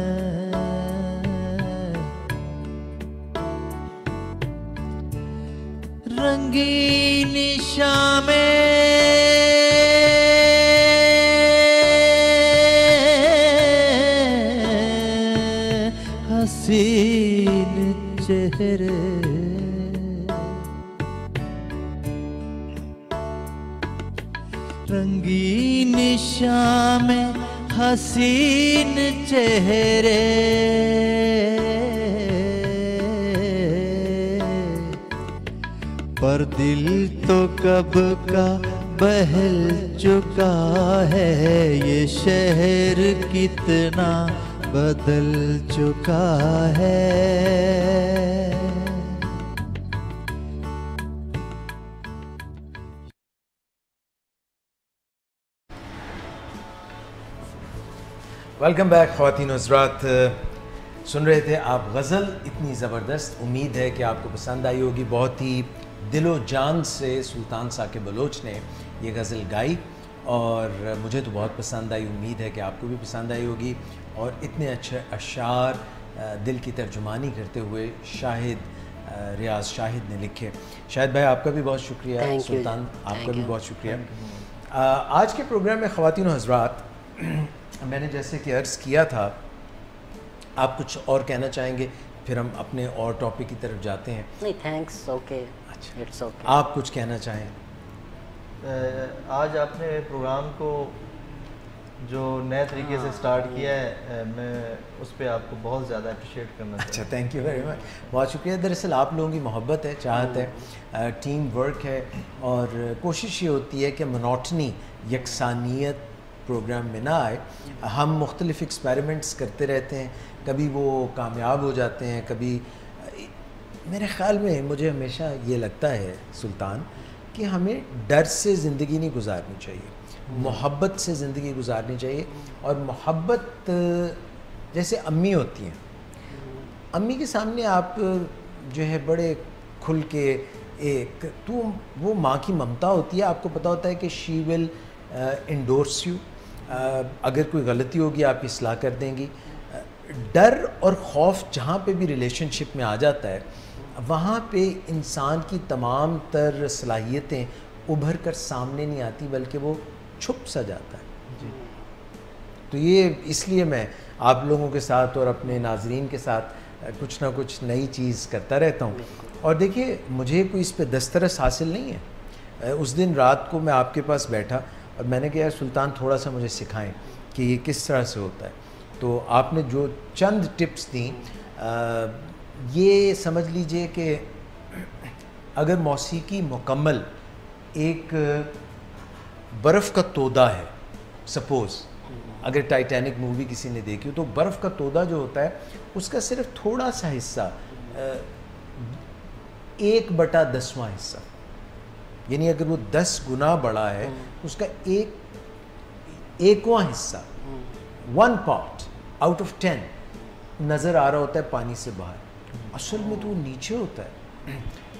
रंगीन शाम हसीन चेहरे, रंगीन शाम हसीन चेहरे, पर दिल तो कब का बहल चुका है ये शहर कितना बदल चुका है। वेलकम बैक ख़वातीन हज़रात। सुन रहे थे आप गज़ल इतनी ज़बरदस्त। उम्मीद है कि आपको पसंद आई होगी। बहुत ही दिलो जान से सुल्तान साकिब बलोच ने ये गज़ल गाई और मुझे तो बहुत पसंद आई। उम्मीद है कि आपको भी पसंद आई होगी। और इतने अच्छे अशार दिल की तर्जुमानी करते हुए रियाज शाहिद ने लिखे। शाहिद भाई आपका भी बहुत शुक्रिया। सुल्तान आपका भी बहुत शुक्रिया। आज के प्रोग्राम में ख़वातीन हज़रात मैंने जैसे कि अर्ज़ किया था, आप कुछ और कहना चाहेंगे फिर हम अपने और टॉपिक की तरफ जाते हैं? नहीं थैंक्स, ओके, अच्छा इट्स ओके। आप कुछ कहना चाहें? आज आपने प्रोग्राम को जो नए तरीके से स्टार्ट किया है, मैं उस पर आपको बहुत ज़्यादा अप्रिशिएट करना अच्छा, थैंक यू वेरी मच, बहुत शुक्रिया। दरअसल आप लोगों की मोहब्बत है, चाहत है, टीम वर्क है और कोशिश ये होती है कि मोनोटनी, यकसानियत प्रोग्राम में ना आए। हम मुख्तलिफ़ एक्सपेरिमेंट्स करते रहते हैं, कभी वो कामयाब हो जाते हैं, कभी मेरे ख़्याल में मुझे हमेशा ये लगता है सुल्तान कि हमें डर से ज़िंदगी नहीं गुजारनी चाहिए, मोहब्बत से ज़िंदगी गुजारनी चाहिए। और मोहब्बत जैसे अम्मी होती हैं, अम्मी के सामने आप जो है बड़े खुल के एक तो वो माँ की ममता होती है, आपको पता होता है कि शी विल इंडोर्स यू, अगर कोई गलती होगी आप इस्लाह कर देंगी। डर और खौफ जहाँ पे भी रिलेशनशिप में आ जाता है, वहाँ पे इंसान की तमाम तर सलाहियतें उभर कर सामने नहीं आती, बल्कि वो छुप सा जाता है जी। तो ये इसलिए मैं आप लोगों के साथ और अपने नाजरीन के साथ कुछ ना कुछ नई चीज़ करता रहता हूँ। और देखिए, मुझे कोई इस पर दस्तरस हासिल नहीं है। उस दिन रात को मैं आपके पास बैठा और मैंने कहा यार सुल्तान थोड़ा सा मुझे सिखाएं कि ये किस तरह से होता है। तो आपने जो चंद टिप्स दी, ये समझ लीजिए कि अगर मौसीकी मुकम्मल एक बर्फ़ का तोदा है, सपोज़ अगर टाइटैनिक मूवी किसी ने देखी हो, तो बर्फ़ का तोदा जो होता है उसका सिर्फ थोड़ा सा हिस्सा, 1/10वां हिस्सा, यानी अगर वो 10 गुना बड़ा है उसका 1/1वां हिस्सा, 1 पार्ट आउट ऑफ 10 नज़र आ रहा होता है पानी से बाहर, असल में तो वो नीचे होता है।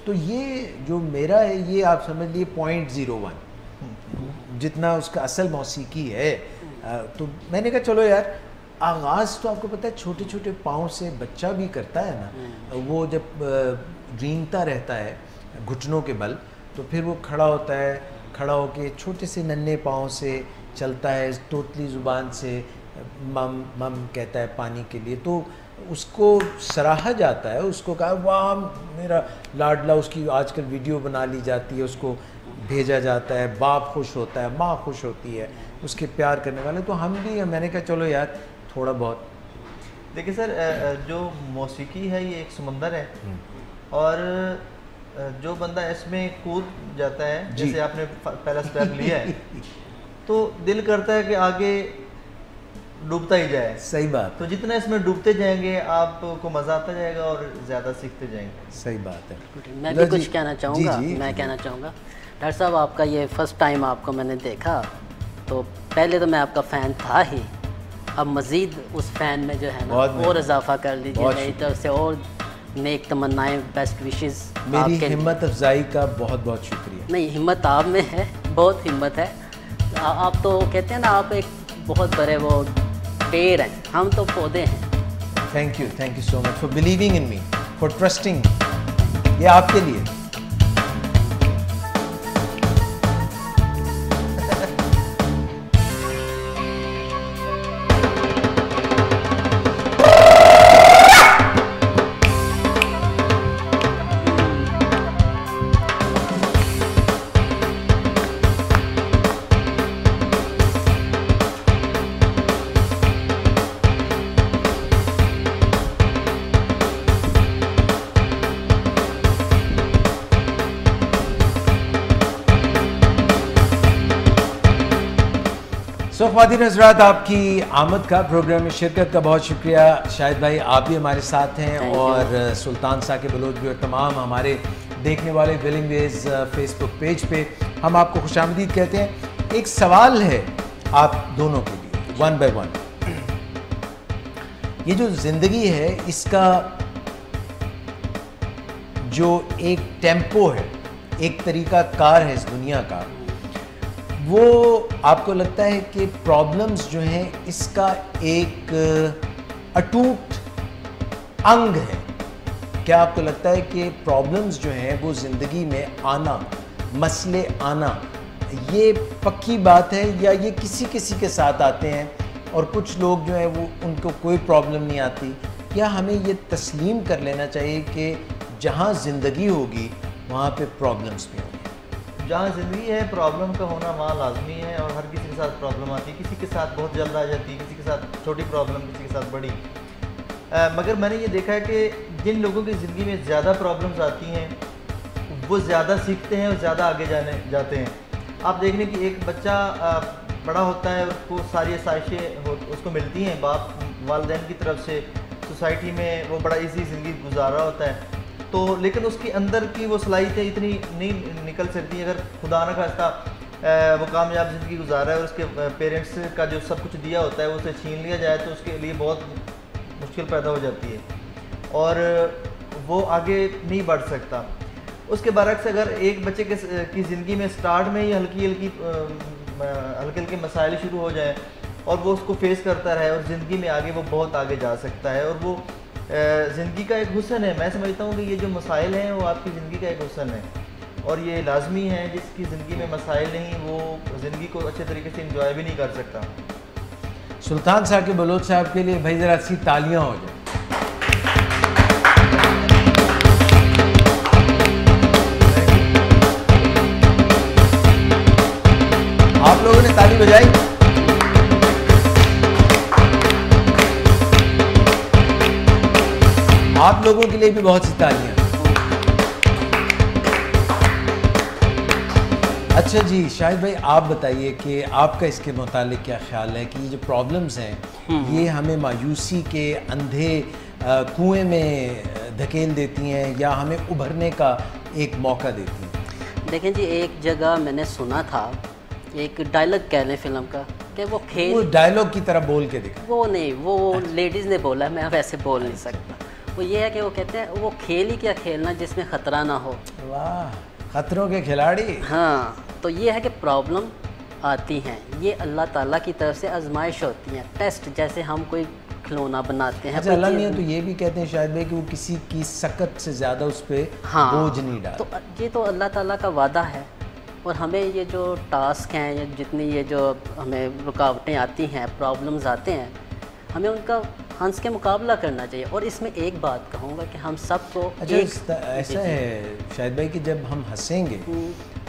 तो ये जो मेरा है, ये आप समझ लिए 0.01 जितना उसका असल मौसीकी है। तो मैंने कहा चलो यार, आगाज़ तो आपको पता है छोटे छोटे पाँव से बच्चा भी करता है ना। वो जब रेंगता रहता है घुटनों के बल, तो फिर वो खड़ा होता है, खड़ा होके छोटे से नन्हे पाँव से चलता है, तोतली ज़ुबान से मम मम कहता है पानी के लिए। तो उसको सराहा जाता है, उसको कहा वाह मेरा लाडला, उसकी आजकल वीडियो बना ली जाती है, उसको भेजा जाता है, बाप खुश होता है, माँ खुश होती है, उसके प्यार करने वाले। तो हम भी, मैंने कहा चलो यार थोड़ा बहुत। देखिए सर, जो मौसीकी है ये एक समंदर है, और जो बंदा इसमें कूद जाता है, जैसे आपने पहला स्टेप लिया है, तो दिल करता है कि आगे डूबता ही जाए। सही बात। तो जितना इसमें डूबते जाएंगे आपको मज़ा आता जाएगा और ज़्यादा सीखते जाएंगे। सही बात है। मैं भी कुछ कहना चाहूँगा। मैं कहना चाहूँगा डॉक्टर साहब, आपका ये फर्स्ट टाइम आपको मैंने देखा, तो पहले तो मैं आपका फ़ैन था ही, अब मज़ीद उस फ़ैन में जो है ना और इजाफा कर लीजिए, मेरी तरफ से और नेक तमन्नाएं, बेस्ट विशेस। मेरी हिम्मत अफजाई का बहुत बहुत शुक्रिया। नहीं, हिम्मत आप में है, बहुत हिम्मत है। आप तो कहते हैं ना, आप एक बहुत बड़े वो पेड़ हैं, हम तो पौधे हैं। Thank you so much for believing in me, for trusting. ये आपके लिए। ख्वातीन हज़रात, आपकी आमद का प्रोग्राम में शिरकत का बहुत शुक्रिया। शाहिद भाई आप भी हमारे साथ हैं, और सुल्तान साकिब बलोच भी, और तमाम हमारे देखने वाले विलिंग वेज फेसबुक पेज पे हम आपको खुशामदीद कहते हैं। एक सवाल है आप दोनों के लिए, वन बाय वन। ये जो ज़िंदगी है, इसका जो एक टेम्पो है, एक तरीका कार है इस दुनिया का, वो आपको लगता है कि प्रॉब्लम्स जो हैं इसका एक अटूट अंग है? क्या आपको लगता है कि प्रॉब्लम्स जो हैं वो ज़िंदगी में आना, मसले आना, ये पक्की बात है, या ये किसी किसी के साथ आते हैं और कुछ लोग जो हैं वो उनको कोई प्रॉब्लम नहीं आती? या हमें ये तस्लीम कर लेना चाहिए कि जहाँ ज़िंदगी होगी वहाँ पे प्रॉब्लम्स भी होंगी? जहाँ ज़िंदगी है, प्रॉब्लम का होना वहाँ लाजमी है, और हर किसी के साथ प्रॉब्लम आती है। किसी के साथ बहुत जल्द आ जाती है, किसी के साथ छोटी प्रॉब्लम, किसी के साथ बड़ी। मगर मैंने ये देखा है कि जिन लोगों की ज़िंदगी में ज़्यादा प्रॉब्लम्स आती हैं वो ज़्यादा सीखते हैं और ज़्यादा आगे जाते हैं। आप देख लें कि एक बच्चा बड़ा होता है, उसको सारी आसाइशें उसको मिलती हैं बाप वालिदैन की तरफ से, सोसाइटी में वो बड़ा ईजी ज़िंदगी गुजार रहा होता है, तो लेकिन उसके अंदर की वो सलाहियतें इतनी नहीं निकल सकती। अगर खुदा न खास्ता वो कामयाब ज़िंदगी गुजार रहा है और उसके पेरेंट्स का जो सब कुछ दिया होता है वो उसे छीन लिया जाए, तो उसके लिए बहुत मुश्किल पैदा हो जाती है और वो आगे नहीं बढ़ सकता। उसके बरक्स अगर एक बच्चे की ज़िंदगी में स्टार्ट में ही हल्की हल्के मसाइल शुरू हो जाए और वो उसको फेस करता रहे और ज़िंदगी में आगे वो बहुत आगे जा सकता है, और वो ज़िंदगी का एक हुस्न है। मैं समझता हूँ कि ये जो मसाइल हैं वो आपकी ज़िंदगी का एक हुस्न है, और ये लाजमी है। जिसकी ज़िंदगी में मसाइल नहीं, वो ज़िंदगी को अच्छे तरीके से इंजॉय भी नहीं कर सकता। सुल्तान साकिब बलोच साहब के लिए भाई ज़रा सी तालियाँ हो जाए। आप लोगों ने ताली बजाई। आप लोगों के लिए भी बहुत सी तालियां। अच्छा जी, शाहिद भाई आप बताइए कि आपका इसके मुतालिक क्या ख्याल है कि ये जो प्रॉब्लम्स हैं ये हमें मायूसी के अंधे कुएं में धकेल देती हैं या हमें उभरने का एक मौका देती हैं? देखें जी, एक जगह मैंने सुना था, एक डायलॉग कह लें फिल्म का, कि वो खेल, वो डायलॉग की तरह बोल के दिखा। वो नहीं, वो लेडीज़ ने बोला, मैं वैसे बोल नहीं सकता। वो ये है कि वो कहते हैं वो खेल ही क्या खेलना जिसमें ख़तरा ना हो। वाह, खतरों के खिलाड़ी। हाँ, तो ये है कि प्रॉब्लम आती हैं, ये अल्लाह ताला की तरफ से आजमाइश होती हैं, टेस्ट, जैसे हम कोई खिलौना बनाते हैं। अच्छा, अल्लाह मियां तो ये भी कहते हैं शायद भाई कि वो किसी की सकत से ज़्यादा उस पर हाँ, बोझ नहीं डालता। तो ये तो अल्लाह ताला का वादा है। और हमें ये जो टास्क हैं या जितनी ये जो हमें रुकावटें आती हैं, प्रॉब्लम्स आते हैं, हमें उनका हंस के मुकाबला करना चाहिए। और इसमें एक बात कहूँगा कि हम सबको अच्छा, ऐसा है शायद भाई कि जब हम हंसेंगे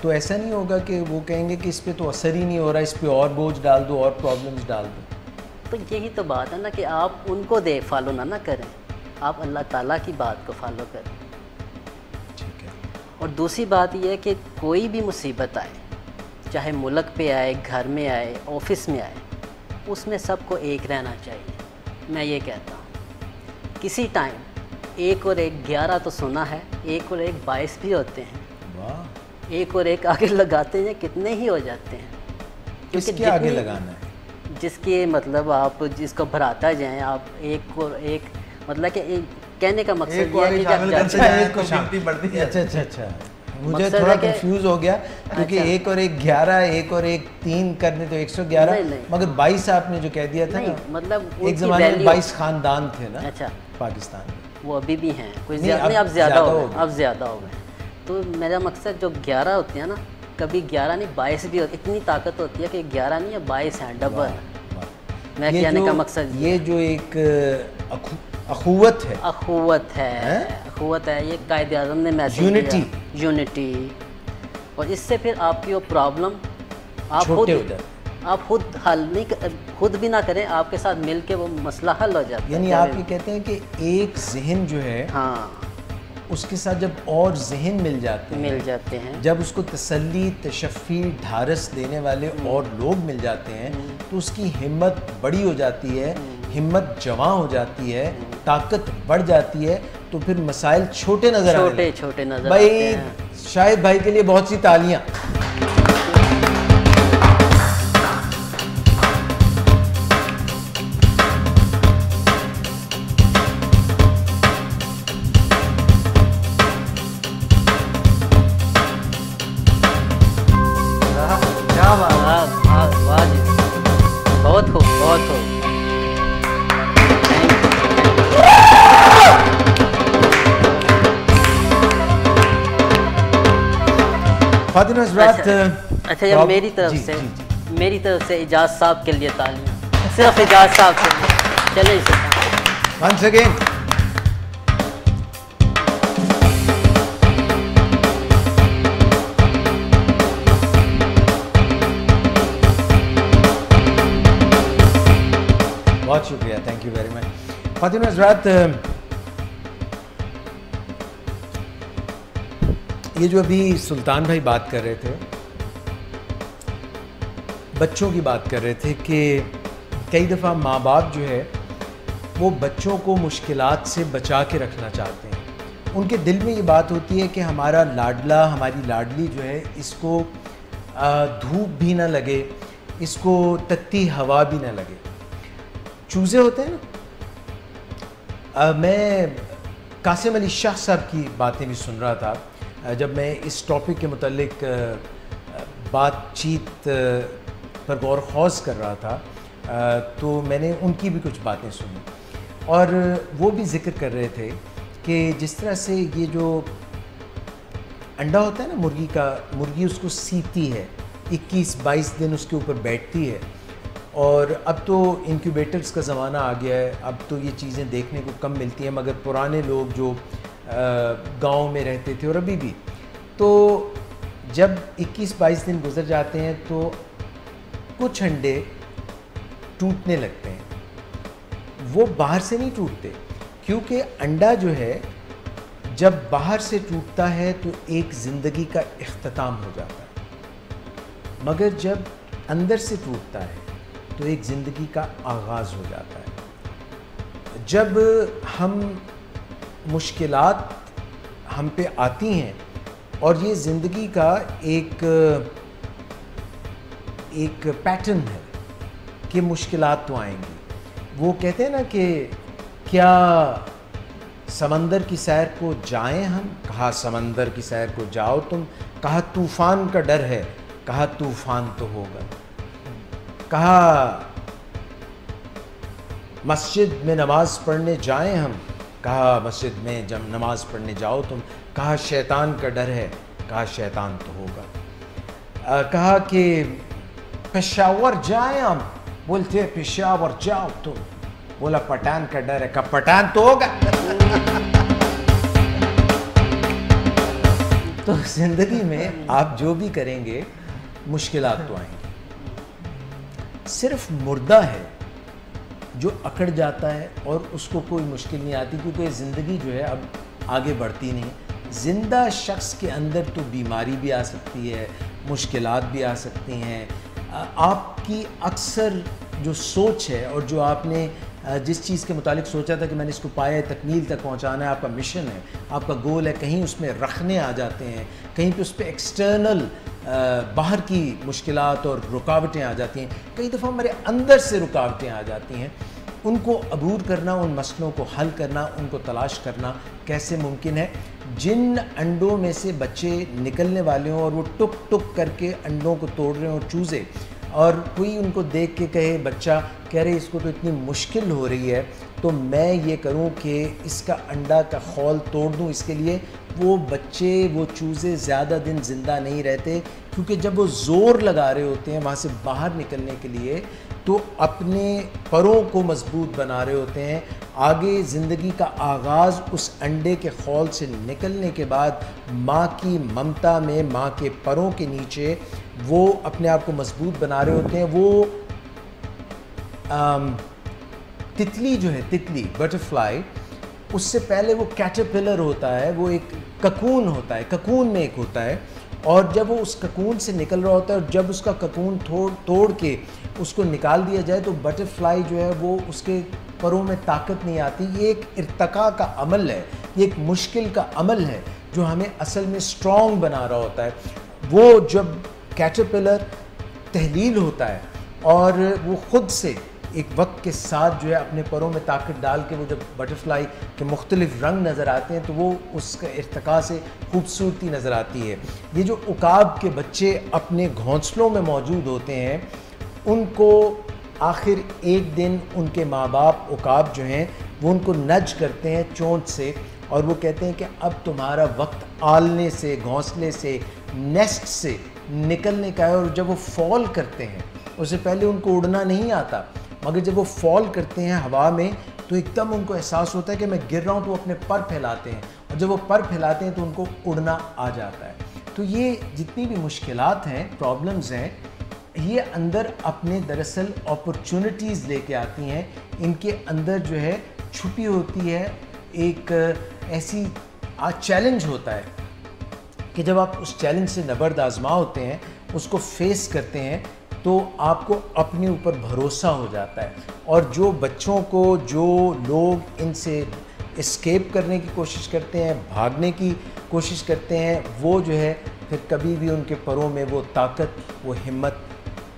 तो ऐसा नहीं होगा कि वो कहेंगे कि इस पे तो असर ही नहीं हो रहा, इस पे और बोझ डाल दो और प्रॉब्लम्स डाल दो। तो यही तो बात है ना कि आप उनको फॉलो ना करें, आप अल्लाह ताला की बात को फॉलो करें। ठीक है। और दूसरी बात यह है कि कोई भी मुसीबत आए, चाहे मुल्क पे आए, घर में आए, ऑफिस में आए, उसमें सबको एक रहना चाहिए। मैं ये कहता हूँ किसी टाइम 1 और 1 11 तो सुना है, 1 और 1 22 भी होते हैं। वाह, 1 और 1 आगे लगाते हैं कितने ही हो जाते हैं। किसके आगे लगाना है? जिसके मतलब आप जिसको भराता जाएं, आप 1 और 1 मतलब कि कहने का मकसद ये है कि जब अच्छा अच्छा अच्छा, मुझे थोड़ा कंफ्यूज हो गया क्योंकि 1 और 1 11, 1 और 1 3 करने तो 111, मगर 22 आपने जो कह दिया था ना, मतलब एक ज़माने में 22 खानदान थे ना। अच्छा, पाकिस्तान में वो अभी भी हैं, कोई ज़्यादा नहीं, अब ज़्यादा हो गए, अब ज़्यादा हो गए। तो मेरा मकसद जो 11 होते हैं ना, कभी 11 नहीं 22 भी होती, इतनी ताकत होती है कि 11 नहीं या 22 हैं, डबल। मैं कहने का मकसद ये जो एक अखुवत है, अखुवत है, ये कायदे आज़म ने मैसेज यूनिटी। और इससे फिर आपकी वो प्रॉब्लम आप खुद हल नहीं, खुद भी ना करें, आपके साथ मिल के वो मसला हल हो जाता है। यानी आप ये कहते हैं कि एक जहन जो है, हाँ, उसके साथ जब और जहन मिल जाते हैं, जब उसको तसल्ली, तशफ़ी, ढारस देने वाले और लोग मिल जाते हैं, तो उसकी हिम्मत बड़ी हो जाती है, हिम्मत जवां हो जाती है, ताकत बढ़ जाती है, तो फिर मसाइल छोटे नजर आते हैं। भाई शाहिद भाई के लिए बहुत सी तालियां। बहुत खूब, बहुत खूब। फातिमा हज़रात, अच्छा यार, मेरी तरफ से इजाज़ साहब के लिए तालियां, सिर्फ इजाज़ साहब के लिए। चले वंस अगेन। बहुत शुक्रिया, थैंक यू वेरी मच। फातिमा हज़रात, ये जो अभी सुल्तान भाई बात कर रहे थे, बच्चों की बात कर रहे थे कि कई दफ़ा माँ बाप जो है वो बच्चों को मुश्किलात से बचा के रखना चाहते हैं। उनके दिल में ये बात होती है कि हमारा लाडला, हमारी लाडली जो है, इसको धूप भी ना लगे, इसको तत्ती हवा भी ना लगे। चूज़े होते हैं ना, मैं कासिम अली शाह साहब की बातें भी सुन रहा था जब मैं इस टॉपिक के मुतालिक बातचीत पर गौर खौज कर रहा था, तो मैंने उनकी भी कुछ बातें सुनी और वो भी जिक्र कर रहे थे कि जिस तरह से ये जो अंडा होता है ना मुर्गी का, मुर्गी उसको सीती है, 21-22 दिन उसके ऊपर बैठती है। और अब तो इंक्यूबेटर्स का ज़माना आ गया है, अब तो ये चीज़ें देखने को कम मिलती हैं, मगर पुराने लोग जो गांव में रहते थे और अभी भी, तो जब 21-22 दिन गुजर जाते हैं तो कुछ अंडे टूटने लगते हैं। वो बाहर से नहीं टूटते, क्योंकि अंडा जो है जब बाहर से टूटता है तो एक ज़िंदगी का इख्तिताम हो जाता है, मगर जब अंदर से टूटता है तो एक ज़िंदगी का आगाज़ हो जाता है। जब हम मुश्किलात हम पे आती हैं और ये ज़िंदगी का एक पैटर्न है कि मुश्किलात तो आएंगी। वो कहते हैं ना कि क्या समंदर की सैर को जाएं हम, कहा समंदर की सैर को जाओ तुम, कहा तूफ़ान का डर है, कहा तूफ़ान तो होगा, कहा मस्जिद में नमाज पढ़ने जाएं हम, कहा मस्जिद में जब नमाज पढ़ने जाओ तुम, कहा शैतान का डर है, कहा शैतान तो होगा, कहा कि पेशावर जाएं हम, बोलते पेशावर जाओ तुम, बोला पठान का डर है, कहा पठान तो होगा। तो जिंदगी में आप जो भी करेंगे मुश्किलात तो आएंगी। सिर्फ मुर्दा है जो अकड़ जाता है और उसको कोई मुश्किल नहीं आती, क्योंकि ज़िंदगी जो है अब आगे बढ़ती नहीं। ज़िंदा शख्स के अंदर तो बीमारी भी आ सकती है, मुश्किलात भी आ सकती हैं। आपकी अक्सर जो सोच है और जो आपने जिस चीज़ के मुतालिक सोचा था कि मैंने इसको पाया तकमील तक पहुंचाना है, आपका मिशन है, आपका गोल है, कहीं उसमें रखने आ जाते हैं, कहीं पे उस पर एक्सटर्नल बाहर की मुश्किलात और रुकावटें आ जाती हैं, कई दफ़ा हमारे अंदर से रुकावटें आ जाती हैं। उनको अबूर करना, उन मसलों को हल करना, उनको तलाश करना कैसे मुमकिन है। जिन अंडों में से बच्चे निकलने वाले हों और वो टुक टुक करके अंडों को तोड़ रहे हों, चूज़े, और कोई उनको देख के कहे, बच्चा कह रहे इसको तो इतनी मुश्किल हो रही है, तो मैं ये करूं कि इसका अंडा का खौल तोड़ दूं, इसके लिए वो बच्चे, वो चूज़े ज़्यादा दिन ज़िंदा नहीं रहते, क्योंकि जब वो ज़ोर लगा रहे होते हैं वहाँ से बाहर निकलने के लिए, तो अपने परों को मजबूत बना रहे होते हैं। आगे ज़िंदगी का आगाज़ उस अंडे के खौल से निकलने के बाद माँ की ममता में, माँ के परों के नीचे वो अपने आप को मजबूत बना रहे होते हैं। वो तितली जो है, तितली, बटरफ्लाई, उससे पहले वो कैटरपिलर होता है, वो एक ककून होता है, ककून में एक होता है, और जब वो उस ककून से निकल रहा होता है और जब उसका ककून तोड़ के उसको निकाल दिया जाए तो बटरफ्लाई जो है वो उसके परों में ताकत नहीं आती। ये एक इर्तका का अमल है, ये एक मुश्किल का अमल है जो हमें असल में स्ट्रॉन्ग बना रहा होता है। वो जब कैटरपिलर तहलील होता है और वो ख़ुद से एक वक्त के साथ जो है अपने परों में ताकत डाल के, वो जब बटरफ्लाई के मुख्तलिफ रंग नज़र आते हैं तो वो उसका इर्तका से खूबसूरती नज़र आती है। ये जो उकाब के बच्चे अपने घोंसलों में मौजूद होते हैं, उनको आखिर एक दिन उनके माँ बाप उकाब जो हैं वो उनको नज करते हैं चोंच से, और वो कहते हैं कि अब तुम्हारा वक्त आलने से, घोंसले से, नेस्ट से निकलने का है। और जब वो फॉल करते हैं, उससे पहले उनको उड़ना नहीं आता, मगर जब वो फॉल करते हैं हवा में तो एकदम उनको एहसास होता है कि मैं गिर रहा हूँ, तो वो अपने पर फैलाते हैं, और जब वो पर फैलाते हैं तो उनको उड़ना आ जाता है। तो ये जितनी भी मुश्किलात हैं, प्रॉब्लम्स हैं, ये अंदर अपने दरअसल अपॉर्चुनिटीज़ लेके आती हैं। इनके अंदर जो है छुपी होती है एक ऐसी चैलेंज होता है कि जब आप उस चैलेंज से नबर्द आज़मा होते हैं, उसको फेस करते हैं, तो आपको अपने ऊपर भरोसा हो जाता है। और जो बच्चों को, जो लोग इनसे एस्केप करने की कोशिश करते हैं, भागने की कोशिश करते हैं, वो जो है फिर कभी भी उनके परों में वो ताकत, वो हिम्मत,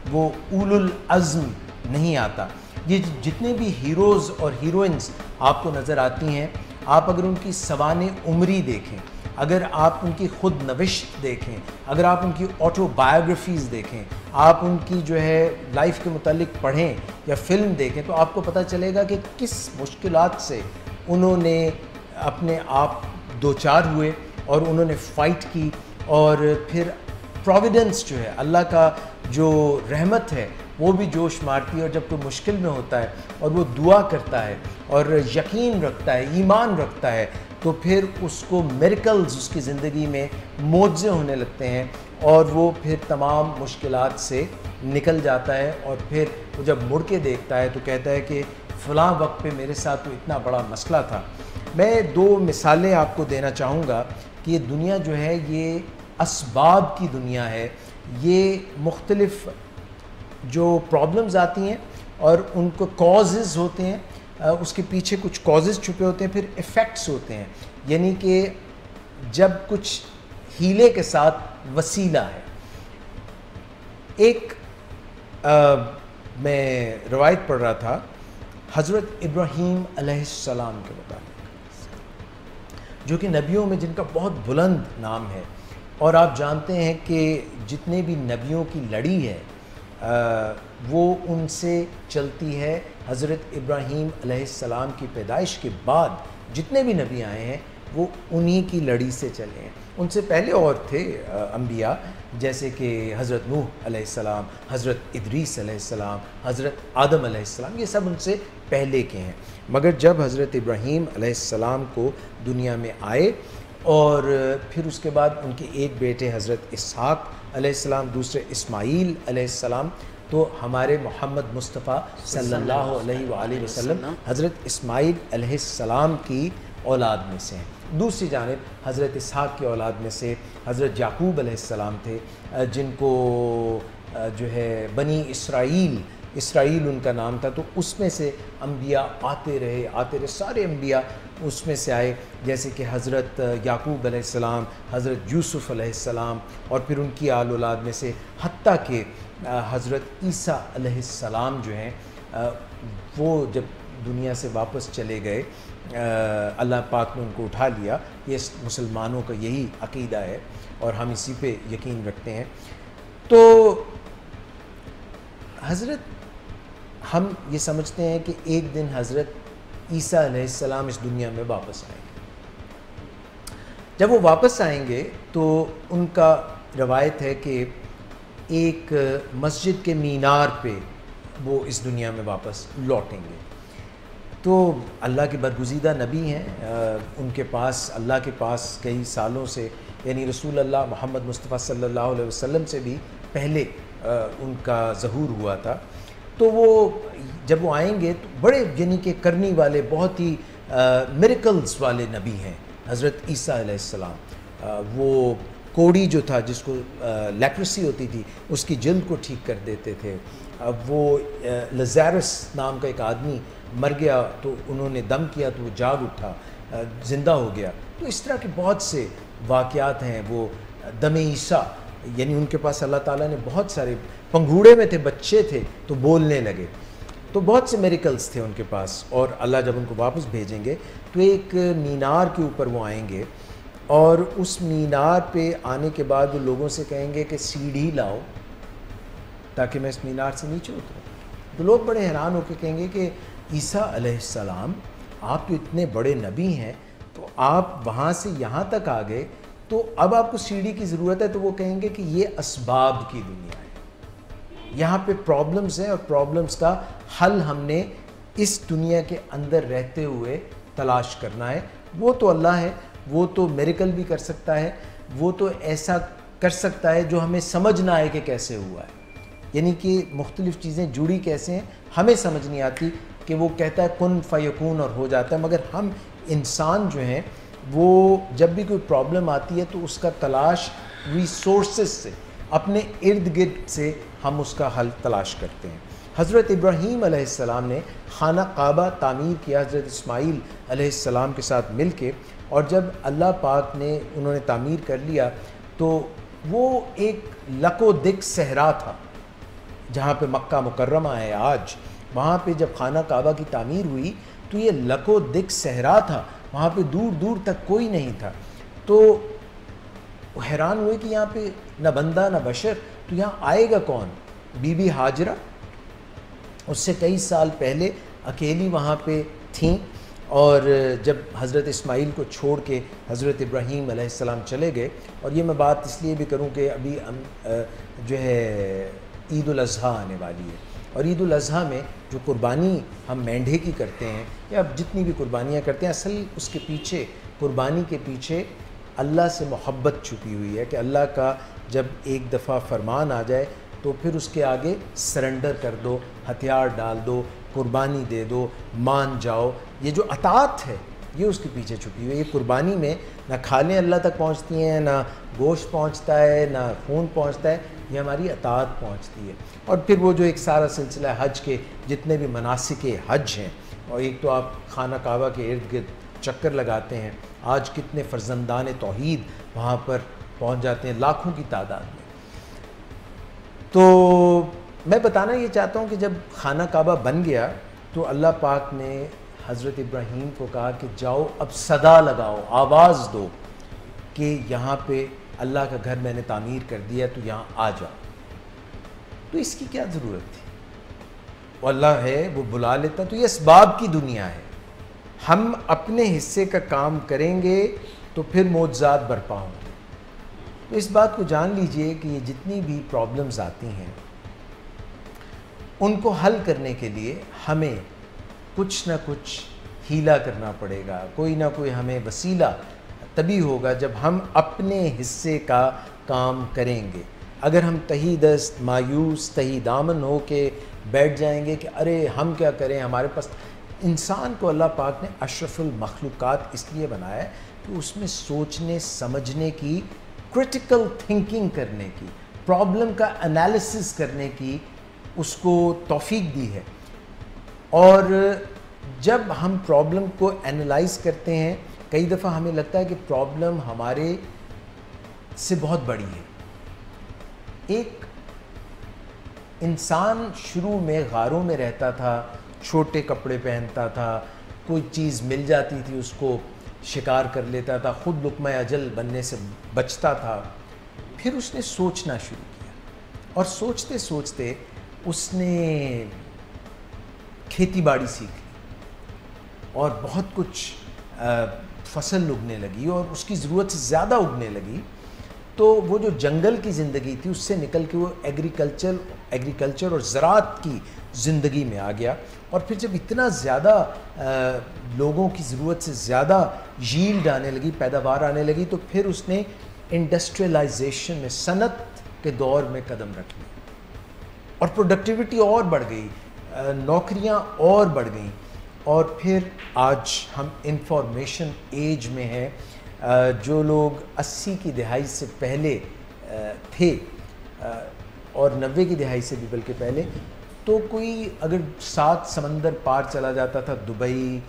वो उलुल अज़्म नहीं आता। ये जितने भी हीरोज़ और हीरोइंस आपको नज़र आती हैं, आप अगर उनकी सवाने उम्री देखें, अगर आप उनकी ख़ुद नविश्त देखें, अगर आप उनकी ऑटोबायोग्राफीज़ देखें, आप उनकी जो है लाइफ के मुतालिक पढ़ें या फ़िल्म देखें, तो आपको पता चलेगा कि किस मुश्किलात से उन्होंने अपने आप दो चार हुए और उन्होंने फ़ाइट की। और फिर प्रोविडेंस जो है, अल्लाह का जो रहमत है, वो भी जोश मारती है। और जब कोई मुश्किल में होता है और वो दुआ करता है और यकीन रखता है, ईमान रखता है, तो फिर उसको मिरेकल्स उसकी ज़िंदगी में मोज़े होने लगते हैं और वो फिर तमाम मुश्किलात से निकल जाता है। और फिर वो जब मुड़ के देखता है तो कहता है कि फ़लाँ वक्त पे मेरे साथ तो इतना बड़ा मसला था। मैं दो मिसालें आपको देना चाहूँगा कि ये दुनिया जो है ये असबाब की दुनिया है। ये मुख्तलिफ़ जो प्रॉब्लम्स आती हैं और उनको कॉजेज़ होते हैं, उसके पीछे कुछ कॉजेज़ छुपे होते हैं, फिर इफ़ेक्ट्स होते हैं। यानी कि जब कुछ हीले के साथ वसीला है। एक मैं रवायत पढ़ रहा था हज़रत इब्राहीम अलैहिस्सलाम के मुताबिक, जो कि नबियों में जिनका बहुत बुलंद नाम है, और आप जानते हैं कि जितने भी नबियों की लड़ी है वो उनसे चलती है। हज़रत इब्राहीम अलैहिस्सलाम की पैदाइश के बाद जितने भी नबी आए हैं वो उन्हीं की लड़ी से चले हैं। उनसे पहले और थे अंबिया, जैसे कि हज़रत नूह अलैहिस्सलाम, हज़रत इदरीस अलैहिस्सलाम, हज़रत आदम अलैहिस्सलाम, ये सब उनसे पहले के हैं। मगर जब हज़रत इब्राहीम अलैहिस्सलाम को दुनिया में आए और फिर उसके बाद उनके एक बेटे हज़रत इसहाक़ अलैहिस्सलाम, दूसरे इस्माईल अलैहिस्सलाम, तो हमारे मोहम्मद मुस्तफ़ा सल्लल्लाहु अलैहि वसल्लम हज़रत इस्माईल अलैहिस्सलाम की औलाद में से हैं। दूसरी जानिब हज़रत इसहाक़ की औलाद में से हज़रत याकूब अलैहिस्सलाम थे, जिनको जो है बनी इसराइल उनका नाम था। तो उसमें से अम्बिया आते रहे, सारे अम्बिया उसमें से आए, जैसे कि हज़रत याकूब अलैहिस्सलाम, हज़रत यूसुफ़ अलैहिस्सलाम, और फिर उनकी आल औलाद में से हत्ता के हज़रत ईसा अलैहिस्सलाम जो हैं वो जब दुनिया से वापस चले गए, अल्लाह पाक ने उनको उठा लिया। ये मुसलमानों का यही अक़ीदा है और हम इसी पे यकीन रखते हैं। तो हज़रत, हम ये समझते हैं कि एक दिन हज़रत ईसा अलैहिस्सलाम इस दुनिया में वापस आएंगे। जब वो वापस आएंगे तो उनका रवायत है कि एक मस्जिद के मीनार पे वो इस दुनिया में वापस लौटेंगे। तो अल्लाह के बरगुज़ीदा नबी हैं, उनके पास, अल्लाह के पास कई सालों से, यानी रसूल अल्लाह मोहम्मद मुस्तफ़ा सल्लल्लाहु अलैहि वसल्लम से भी पहले उनका ज़हूर हुआ था। तो वो जब वो आएंगे तो बड़े यानी कि करनी वाले, बहुत ही मिरेकल्स वाले नबी हैं हज़रत ईसा अलैहिस्सलाम। वो कोड़ी जो था, जिसको लेप्रेसी होती थी, उसकी जल्द को ठीक कर देते थे। वो लज़ारस नाम का एक आदमी मर गया तो उन्होंने दम किया तो वो जाग उठा, ज़िंदा हो गया। तो इस तरह के बहुत से वाक़यात हैं। वो दमे ईसा, यानी उनके पास अल्लाह ताला ने बहुत सारे, पंघूड़े में थे, बच्चे थे तो बोलने लगे, तो बहुत से मेरिकल्स थे उनके पास। और अल्लाह जब उनको वापस भेजेंगे तो एक मीनार के ऊपर वो आएंगे, और उस मीनार पे आने के बाद वो लोगों से कहेंगे कि सीढ़ी लाओ ताकि मैं इस मीनार से नीचे उतरूँ। तो लोग बड़े हैरान होकर कहेंगे कि ईसा अलैहिस्सलाम, आप तो इतने बड़े नबी हैं, तो आप वहाँ से यहाँ तक आ गए, तो अब आपको सीढ़ी की ज़रूरत है। तो वो कहेंगे कि ये असबाब की दुनिया है, यहाँ पे प्रॉब्लम्स हैं और प्रॉब्लम्स का हल हमने इस दुनिया के अंदर रहते हुए तलाश करना है। वो तो अल्लाह है, वो तो मिरेकल भी कर सकता है, वो तो ऐसा कर सकता है जो हमें समझ ना आए कि कैसे हुआ है, यानी कि मुख्तलिफ़ चीज़ें जुड़ी कैसे हैं हमें समझ नहीं आती, कि वो कहता है कुन फ़यकून और हो जाता है। मगर हम इंसान जो हैं वो जब भी कोई प्रॉब्लम आती है तो उसका तलाश रिसोर्सेज से, अपने इर्द गिर्द से हम उसका हल तलाश करते हैं। हज़रत इब्राहीम अलैहिस्सलाम ने खाना काबा तामीर किया हज़रत इस्माईल अलैहिस्सलाम के साथ मिल के, और जब अल्लाह पाक ने, उन्होंने तामीर कर लिया तो वो एक लको दिक सहरा था जहाँ पे मक्का मुकर्रमा है आज। वहाँ पे जब खाना काबा की तामीर हुई तो ये लको दिक सहरा था, वहाँ पे दूर दूर तक कोई नहीं था। तो हैरान हुए कि यहाँ पे न बंदा न बशर, तो यहाँ आएगा कौन? बीबी हाजरा उससे कई साल पहले अकेली वहाँ पे थीं, और जब हज़रत इस्माईल को छोड़ के हज़रत इब्राहीम अलैहिस्सलाम चले गए। और ये मैं बात इसलिए भी करूँ कि अभी जो है ईद उल अज़हा आने वाली है, और ईद उल अज़हा में जो कुर्बानी हम मेंढे की करते हैं या जितनी भी कुर्बानियाँ करते हैं, असल उसके पीछे, कुर्बानी के पीछे अल्लाह से मोहब्बत छुपी हुई है कि अल्लाह का जब एक दफ़ा फरमान आ जाए तो फिर उसके आगे सरेंडर कर दो, हथियार डाल दो, कुर्बानी दे दो, मान जाओ। ये जो अताअत है ये उसके पीछे छुपी हुई है। ये कुर्बानी में ना खालें अल्लाह तक पहुँचती हैं, ना गोश्त पहुँचता है, ना खून पहुँचता है, ये हमारी अताअत पहुँचती है। और फिर वो जो एक सारा सिलसिला हज के जितने भी मनासिक हज हैं, और एक तो आप खाना काबा के इर्द गिर्द चक्कर लगाते हैं, आज कितने फ़र्जंदान तौहीद वहाँ पर पहुँच जाते हैं लाखों की तादाद में। तो मैं बताना ये चाहता हूँ कि जब खाना काबा बन गया तो अल्लाह पाक ने हज़रत इब्राहीम को कहा कि जाओ अब सदा लगाओ, आवाज़ दो कि यहाँ पे अल्लाह का घर मैंने तामीर कर दिया, तो यहाँ आ जाओ। तो इसकी क्या ज़रूरत थी? वो अल्लाह है, वो बुला लेता। तो ये असबाब की दुनिया है। हम अपने हिस्से का काम करेंगे तो फिर मौजज़ात बरपा होंगे। तो इस बात को जान लीजिए कि ये जितनी भी प्रॉब्लम्स आती हैं उनको हल करने के लिए हमें कुछ ना कुछ हीला करना पड़ेगा, कोई ना कोई हमें वसीला तभी होगा जब हम अपने हिस्से का काम करेंगे। अगर हम तही दस्त, मायूस, तही दामन हो के बैठ जाएंगे कि अरे हम क्या करें, हमारे पास। इंसान को अल्लाह पाक ने अशरफुल मखलूक़ात इसलिए बनाया है कि उसमें सोचने समझने की, क्रिटिकल थिंकिंग करने की, प्रॉब्लम का एनालिसिस करने की उसको तौफीक दी है। और जब हम प्रॉब्लम को एनालाइज करते हैं, कई दफ़ा हमें लगता है कि प्रॉब्लम हमारे से बहुत बड़ी है। एक इंसान शुरू में गारों में रहता था, छोटे कपड़े पहनता था, कोई चीज़ मिल जाती थी उसको शिकार कर लेता था, ख़ुद लुक़मा अजल बनने से बचता था। फिर उसने सोचना शुरू किया और सोचते सोचते उसने खेती बाड़ी सीख ली और बहुत कुछ फसल उगने लगी और उसकी ज़रूरत से ज़्यादा उगने लगी। तो वो जो जंगल की ज़िंदगी थी उससे निकल के वो एग्रीकल्चर और ज़राअत की ज़िंदगी में आ गया। और फिर जब इतना ज़्यादा लोगों की ज़रूरत से ज़्यादा यील्ड आने लगी, पैदावार आने लगी, तो फिर उसने इंडस्ट्रियलाइजेशन में, सनत के दौर में कदम रख लिया और प्रोडक्टिविटी और बढ़ गई, नौकरियां और बढ़ गई। और फिर आज हम इंफॉर्मेशन एज में हैं। जो लोग 80 की दहाई से पहले थे और 90 की दहाई से भी बल्कि पहले, तो कोई अगर 7 समंदर पार चला जाता था, दुबई,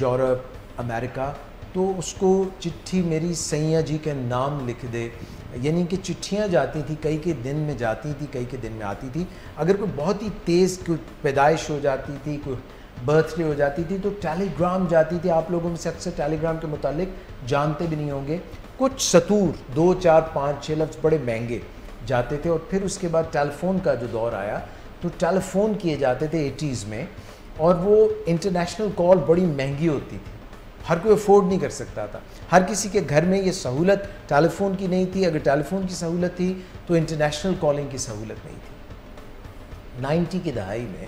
यूरोप, अमेरिका, तो उसको चिट्ठी मेरी सैया जी के नाम लिख दे, यानी कि चिट्ठियाँ जाती थी, कई के दिन में जाती थी, कई के दिन में आती थी। अगर कोई बहुत ही तेज़ कोई पैदाइश हो जाती थी, कोई बर्थडे हो जाती थी, तो टेलीग्राम जाती थी। आप लोगों में से अक्सर टेलीग्राम के मुतालिक जानते भी नहीं होंगे। कुछ सतूर 2, 4, 5, 6 लफ्ज़ बड़े महंगे जाते थे। और फिर उसके बाद टेलीफोन का जो दौर आया तो टेलीफोन किए जाते थे 80s में, और वो इंटरनेशनल कॉल बड़ी महंगी होती थी, हर कोई अफोर्ड नहीं कर सकता था। हर किसी के घर में ये सहूलत टेलीफोन की नहीं थी। अगर टेलीफोन की सहूलत थी तो इंटरनेशनल कॉलिंग की सहूलत नहीं थी। 90 की दहाई में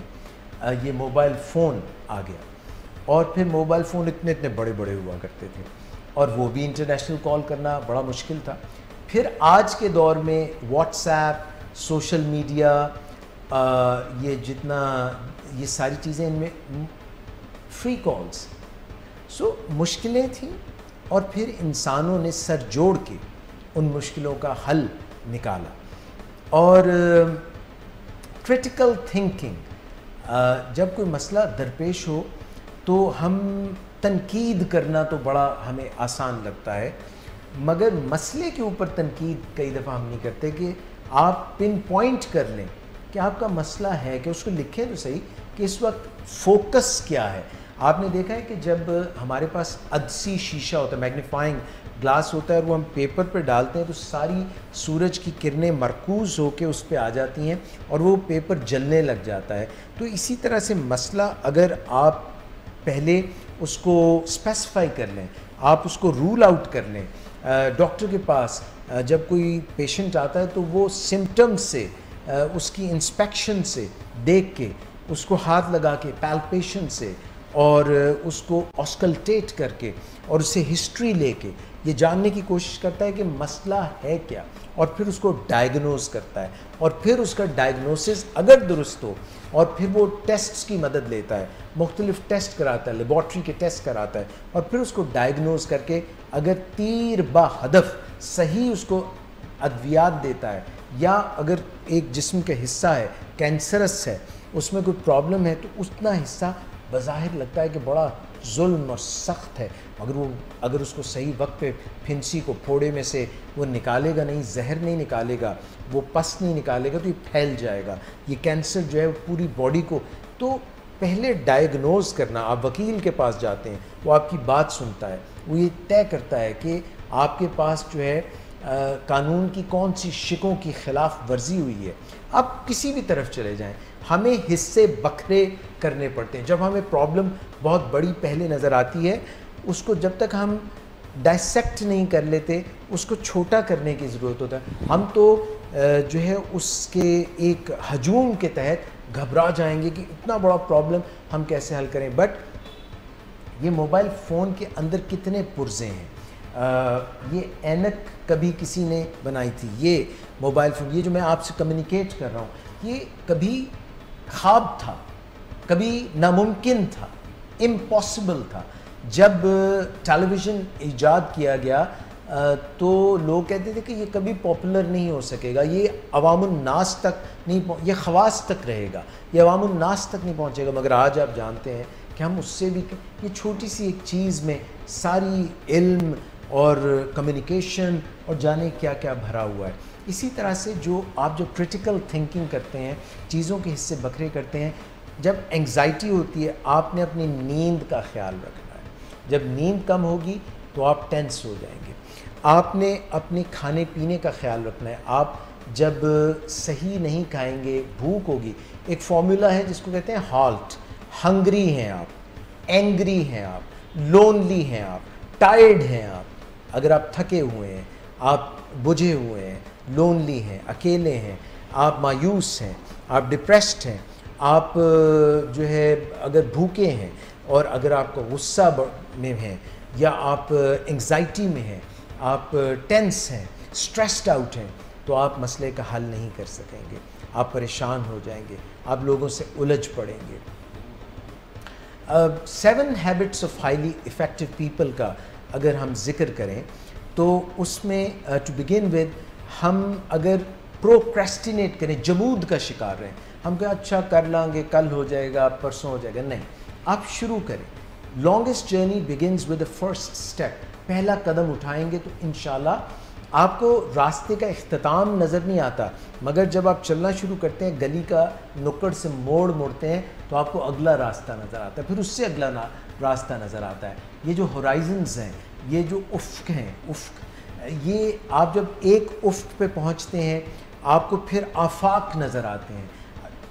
ये मोबाइल फ़ोन आ गया और फिर मोबाइल फ़ोन इतने इतने बड़े बड़े हुआ करते थे और वो भी इंटरनेशनल कॉल करना बड़ा मुश्किल था। फिर आज के दौर में व्हाट्सएप, सोशल मीडिया, ये जितना ये सारी चीज़ें, इनमें फ्री कॉल्स। सो मुश्किलें थीं और फिर इंसानों ने सर जोड़ के उन मुश्किलों का हल निकाला। और क्रिटिकल थिंकिंग, जब कोई मसला दरपेश हो तो हम तनकीद करना तो बड़ा हमें आसान लगता है, मगर मसले के ऊपर तनकीद कई दफ़ा हम नहीं करते कि आप पिन पॉइंट कर लें कि आपका मसला है, कि उसको लिखें तो सही कि इस वक्त फोकस क्या है। आपने देखा है कि जब हमारे पास अदसी शीशा होता है, मैग्नीफाइंग ग्लास होता है, और वो हम पेपर पर डालते हैं तो सारी सूरज की किरणें मरकूज़ होकर उस पर आ जाती हैं और वो पेपर जलने लग जाता है। तो इसी तरह से मसला अगर आप पहले उसको स्पेसिफाई कर लें, आप उसको रूल आउट कर लें, डॉक्टर के पास जब कोई पेशेंट आता है तो वो सिम्टम्स से, उसकी इंस्पेक्शन से देख के, उसको हाथ लगा के, पैल्पेशन से, और उसको ऑस्कल्टेट करके और उससे हिस्ट्री लेके ये जानने की कोशिश करता है कि मसला है क्या, और फिर उसको डायग्नोज करता है। और फिर उसका डायग्नोसिस अगर दुरुस्त हो और फिर वो टेस्ट्स की मदद लेता है, मुख्तलिफ टेस्ट कराता है, लेबॉर्ट्री के टेस्ट कराता है, और फिर उसको डायग्नोज करके अगर तीर बा हदफ सही उसको अद्वियात देता है, या अगर एक जिस्म का हिस्सा है कैंसरस है, उसमें कोई प्रॉब्लम है, तो उतना हिस्सा बज़ाहिर लगता है कि बड़ा जुल्म और सख्त है, अगर उसको सही वक्त पे फिंसी को फोड़े में से वो निकालेगा नहीं, जहर नहीं निकालेगा, वो पस नहीं निकालेगा, तो ये फैल जाएगा। ये कैंसर जो है वो पूरी बॉडी को, तो पहले डायग्नोज करना। आप वकील के पास जाते हैं, वो आपकी बात सुनता है, वो ये तय करता है कि आपके पास जो है कानून की कौन सी शिकों की खिलाफ वर्जी हुई है। आप किसी भी तरफ चले जाएं, हमें हिस्से बखरे करने पड़ते हैं। जब हमें प्रॉब्लम बहुत बड़ी पहले नज़र आती है, उसको जब तक हम डायसेक्ट नहीं कर लेते, उसको छोटा करने की ज़रूरत होता है। हम तो जो है उसके एक हजूम के तहत घबरा जाएंगे कि इतना बड़ा प्रॉब्लम हम कैसे हल करें। बट ये मोबाइल फ़ोन के अंदर कितने पुर्जे हैं। ये ऐनक कभी किसी ने बनाई थी, ये मोबाइल फ़ोन, ये जो मैं आपसे कम्युनिकेट कर रहा हूँ, ये कभी ख्वाब था, कभी नामुमकिन था, इम्पॉसिबल था। जब टेलीविज़न ईजाद किया गया तो लोग कहते थे कि ये कभी पॉपुलर नहीं हो सकेगा, ये अवामुन्नास तक नहीं, ये ख़वास तक रहेगा, ये अवामुन्नास तक नहीं पहुँचेगा। मगर आज आप जानते हैं कि हम उससे भी, ये छोटी सी एक चीज़ में सारी इल्म और कम्युनिकेशन और जाने क्या क्या भरा हुआ है। इसी तरह से आप जो क्रिटिकल थिंकिंग करते हैं, चीज़ों के हिस्से बखरे करते हैं, जब एंग्जाइटी होती है, आपने अपनी नींद का ख्याल रखना है। जब नींद कम होगी तो आप टेंस हो जाएंगे। आपने अपने खाने पीने का ख्याल रखना है। आप जब सही नहीं खाएंगे, भूख होगी। एक फॉर्मूला है जिसको कहते हैं हॉल्ट। हंग्री हैं आप, एंग्री हैं आप, लोनली हैं आप, टायर्ड हैं आप। अगर आप थके हुए हैं, आप बुझे हुए हैं, लोनली हैं, अकेले हैं, आप मायूस हैं, आप डिप्रेस्ड हैं, आप जो है अगर भूखे हैं, और अगर आपको गुस्सा में हैं, या आप एंग्जाइटी में हैं, आप टेंस हैं, स्ट्रेस्ड आउट हैं, तो आप मसले का हल नहीं कर सकेंगे। आप परेशान हो जाएंगे, आप लोगों से उलझ पड़ेंगे। 7 habits of highly effective people का अगर हम जिक्र करें तो उसमें टू बिगिन विद, हम अगर प्रोक्रेस्टिनेट करें, जमूद का शिकार रहें, हम कहें अच्छा कर लांगे, कल हो जाएगा, परसों हो जाएगा, नहीं, आप शुरू करें। Longest journey begins with the first step. पहला कदम उठाएंगे तो इंशाल्लाह आपको रास्ते का इख्तिताम नज़र नहीं आता, मगर जब आप चलना शुरू करते हैं, गली का नुक्कड़ से मोड़ मोड़ते हैं, तो आपको अगला रास्ता नज़र आता है, फिर उससे अगला रास्ता नज़र आता है। ये जो होराइजन्स हैं, ये जो उफ़्क हैं, उफ़्क, ये आप जब एक उफ़्क पे पहुंचते हैं, आपको फिर आफाक नज़र आते हैं।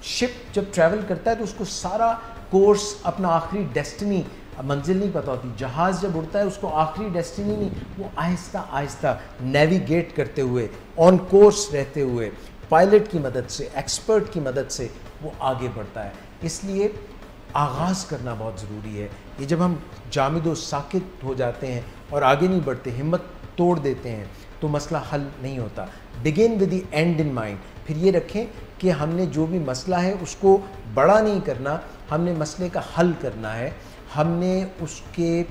शिप जब ट्रैवल करता है तो उसको सारा कोर्स, अपना आखिरी डेस्टिनी, मंजिल नहीं पता होती। जहाज़ जब उड़ता है उसको आखिरी डेस्टिनी नहीं, वो आहिस्ता आहिस्ता नेविगेट करते हुए, ऑन कोर्स रहते हुए, पायलट की मदद से, एक्सपर्ट की मदद से वो आगे बढ़ता है। इसलिए आगाज़ करना बहुत ज़रूरी है। ये जब हम जामिद साकित हो जाते हैं और आगे नहीं बढ़ते, हिम्मत तोड़ देते हैं, तो मसला हल नहीं होता। Begin with the and in mind. फिर ये रखें कि हमने जो भी मसला है उसको बड़ा नहीं करना, हमने मसले का हल करना है, हमने उसके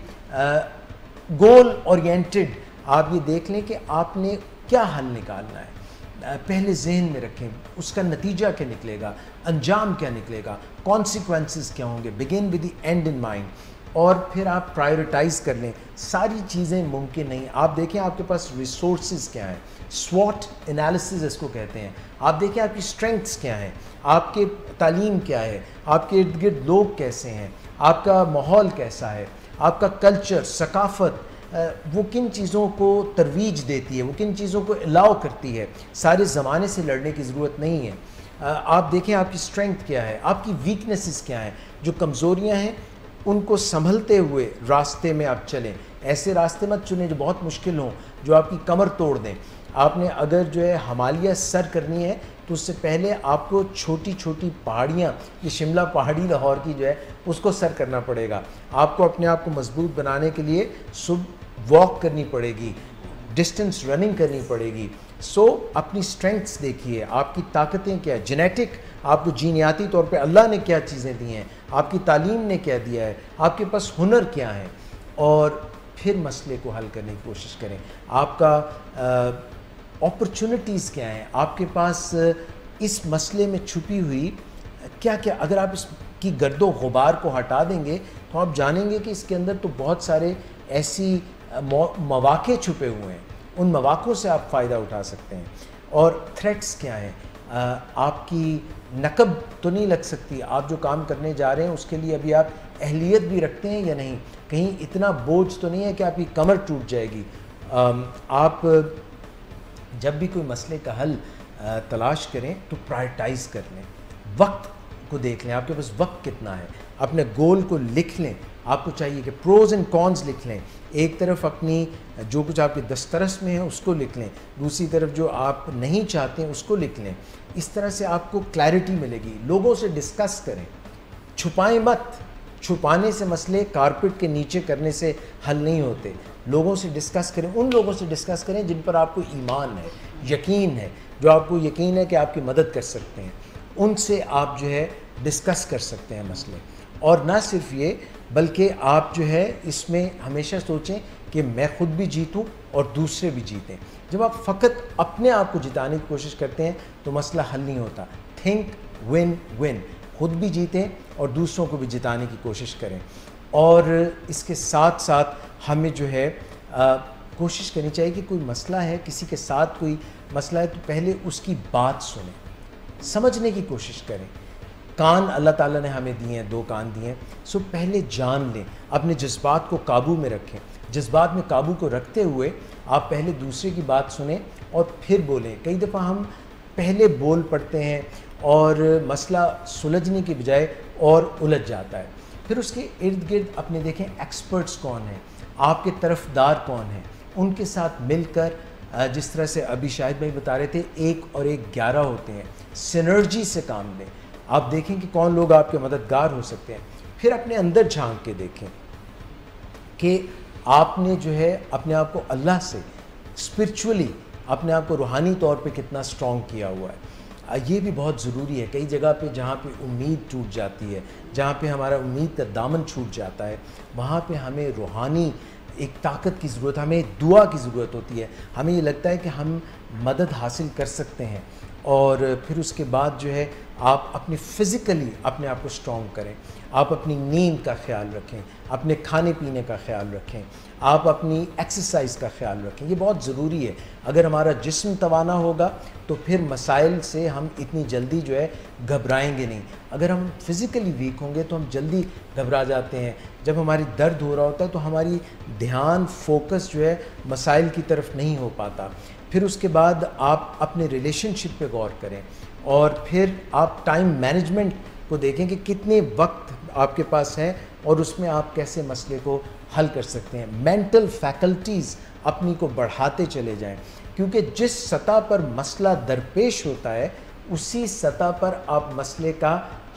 गोल ओरिएंटेड, आप ये देख लें कि आपने क्या हल निकालना है, पहले जहन में रखें, उसका नतीजा क्या निकलेगा, अंजाम क्या निकलेगा, कॉन्सिक्वेंसेस क्या होंगे। Begin with the and in mind. और फिर आप प्रायोरिटाइज़ कर लें। सारी चीज़ें मुमकिन नहीं। आप देखें आपके पास रिसोर्सेज क्या हैं, स्वॉट एनालिसिस इसको कहते हैं। आप देखें आपकी स्ट्रेंथ्स क्या हैं, आपके तालीम क्या है, आपके इर्द गिर्द लोग कैसे हैं, आपका माहौल कैसा है, आपका कल्चर, सकाफ़त, वो किन चीज़ों को तरवीज देती है, वो किन चीज़ों को अलाउ करती है। सारे ज़माने से लड़ने की ज़रूरत नहीं है। आप देखें आपकी स्ट्रेंथ क्या है, आपकी वीकनेसेस क्या हैं, जो कमज़ोरियाँ हैं उनको संभलते हुए रास्ते में आप चलें। ऐसे रास्ते मत चुनें जो बहुत मुश्किल हों, जो आपकी कमर तोड़ दें। आपने अगर जो है हिमालय सर करनी है तो उससे पहले आपको छोटी छोटी पहाड़ियाँ, ये शिमला पहाड़ी लाहौर की जो है उसको सर करना पड़ेगा। आपको अपने आप को मजबूत बनाने के लिए सुबह वॉक करनी पड़ेगी, डिस्टेंस रनिंग करनी पड़ेगी। सो अपनी स्ट्रेंथ्स देखिए, आपकी ताकतें क्या है, जेनेटिक, आपको जीनियाती तौर पे अल्लाह ने क्या चीज़ें दी हैं, आपकी तालीम ने क्या दिया है, आपके पास हुनर क्या है, और फिर मसले को हल करने की कोशिश करें। आपका अपॉर्चुनिटीज़ क्या हैं, आपके पास इस मसले में छुपी हुई क्या क्या, अगर आप इस की गर्दो गुबार को हटा देंगे तो आप जानेंगे कि इसके अंदर तो बहुत सारे ऐसी मौके छुपे हुए हैं, उन मौक़ों से आप फ़ायदा उठा सकते हैं। और थ्रेट्स क्या हैं? आपकी नकब तो नहीं लग सकती, आप जो काम करने जा रहे हैं उसके लिए अभी आप अहलियत भी रखते हैं या नहीं, कहीं इतना बोझ तो नहीं है कि आपकी कमर टूट जाएगी। आप जब भी कोई मसले का हल तलाश करें तो प्रायोरिटाइज़ कर लें, वक्त को देख लें, आपके पास वक्त कितना है, अपने गोल को लिख लें। आपको चाहिए कि प्रोज एंड कॉन्स लिख लें, एक तरफ अपनी जो कुछ आपके दस्तरस में है उसको लिख लें, दूसरी तरफ जो आप नहीं चाहते हैं उसको लिख लें। इस तरह से आपको क्लैरिटी मिलेगी। लोगों से डिस्कस करें, छुपाएं मत, छुपाने से मसले कारपेट के नीचे करने से हल नहीं होते। लोगों से डिस्कस करें, उन लोगों से डिस्कस करें जिन पर आपको ईमान है, यकीन है, जो आपको यकीन है कि आपकी मदद कर सकते हैं, उनसे आप जो है डिस्कस कर सकते हैं मसले। और ना सिर्फ ये बल्कि आप जो है इसमें हमेशा सोचें कि मैं ख़ुद भी जीतूं और दूसरे भी जीतें। जब आप फ़कत अपने आप को जिताने की कोशिश करते हैं तो मसला हल नहीं होता। थिंक विन विन, खुद भी जीतें और दूसरों को भी जिताने की कोशिश करें। और इसके साथ साथ हमें जो है कोशिश करनी चाहिए कि कोई मसला है, किसी के साथ कोई मसला है तो पहले उसकी बात सुनें, समझने की कोशिश करें। कान अल्लाह ताला ने हमें दिए हैं, 2 कान दिए हैं, सो पहले जान लें, अपने जज्बात को काबू में रखें। जज्बात में काबू को रखते हुए आप पहले दूसरे की बात सुनें और फिर बोलें। कई दफ़ा हम पहले बोल पड़ते हैं और मसला सुलझने की बजाय और उलझ जाता है। फिर उसके इर्द गिर्द अपने देखें एक्सपर्ट्स कौन हैं, आपके तरफदार कौन हैं, उनके साथ मिलकर जिस तरह से अभी शाहिद भाई बता रहे थे 1 और 1 11 होते हैं, सिनर्जी से काम लें। आप देखें कि कौन लोग आपके मददगार हो सकते हैं। फिर अपने अंदर झांक के देखें कि आपने जो है अपने आप को अल्लाह से स्पिरिचुअली, अपने आप को रूहानी तौर पे कितना स्ट्रॉन्ग किया हुआ है। ये भी बहुत ज़रूरी है। कई जगह पे जहाँ पे उम्मीद टूट जाती है, जहाँ पे हमारा उम्मीद का दामन छूट जाता है, वहाँ पे हमें रूहानी एक ताकत की ज़रूरत, हमें दुआ की ज़रूरत होती है। हमें ये लगता है कि हम मदद हासिल कर सकते हैं। और फिर उसके बाद जो है आप अपनी फ़िज़िकली अपने आप को स्ट्रॉन्ग करें। आप अपनी नींद का ख्याल रखें, अपने खाने पीने का ख्याल रखें, आप अपनी एक्सरसाइज का ख्याल रखें। ये बहुत ज़रूरी है। अगर हमारा जिस्म तवाना होगा तो फिर मसाइल से हम इतनी जल्दी जो है घबराएंगे नहीं। अगर हम फिज़िकली वीक होंगे तो हम जल्दी घबरा जाते हैं। जब हमारी दर्द हो रहा होता है तो हमारी ध्यान फोकस जो है मसाइल की तरफ नहीं हो पाता। फिर उसके बाद आप अपने रिलेशनशिप पे गौर करें और फिर आप टाइम मैनेजमेंट को देखें कि कितने वक्त आपके पास है और उसमें आप कैसे मसले को हल कर सकते हैं। मेंटल फैकल्टीज़ अपनी को बढ़ाते चले जाएं, क्योंकि जिस सतह पर मसला दरपेश होता है उसी सतह पर आप मसले का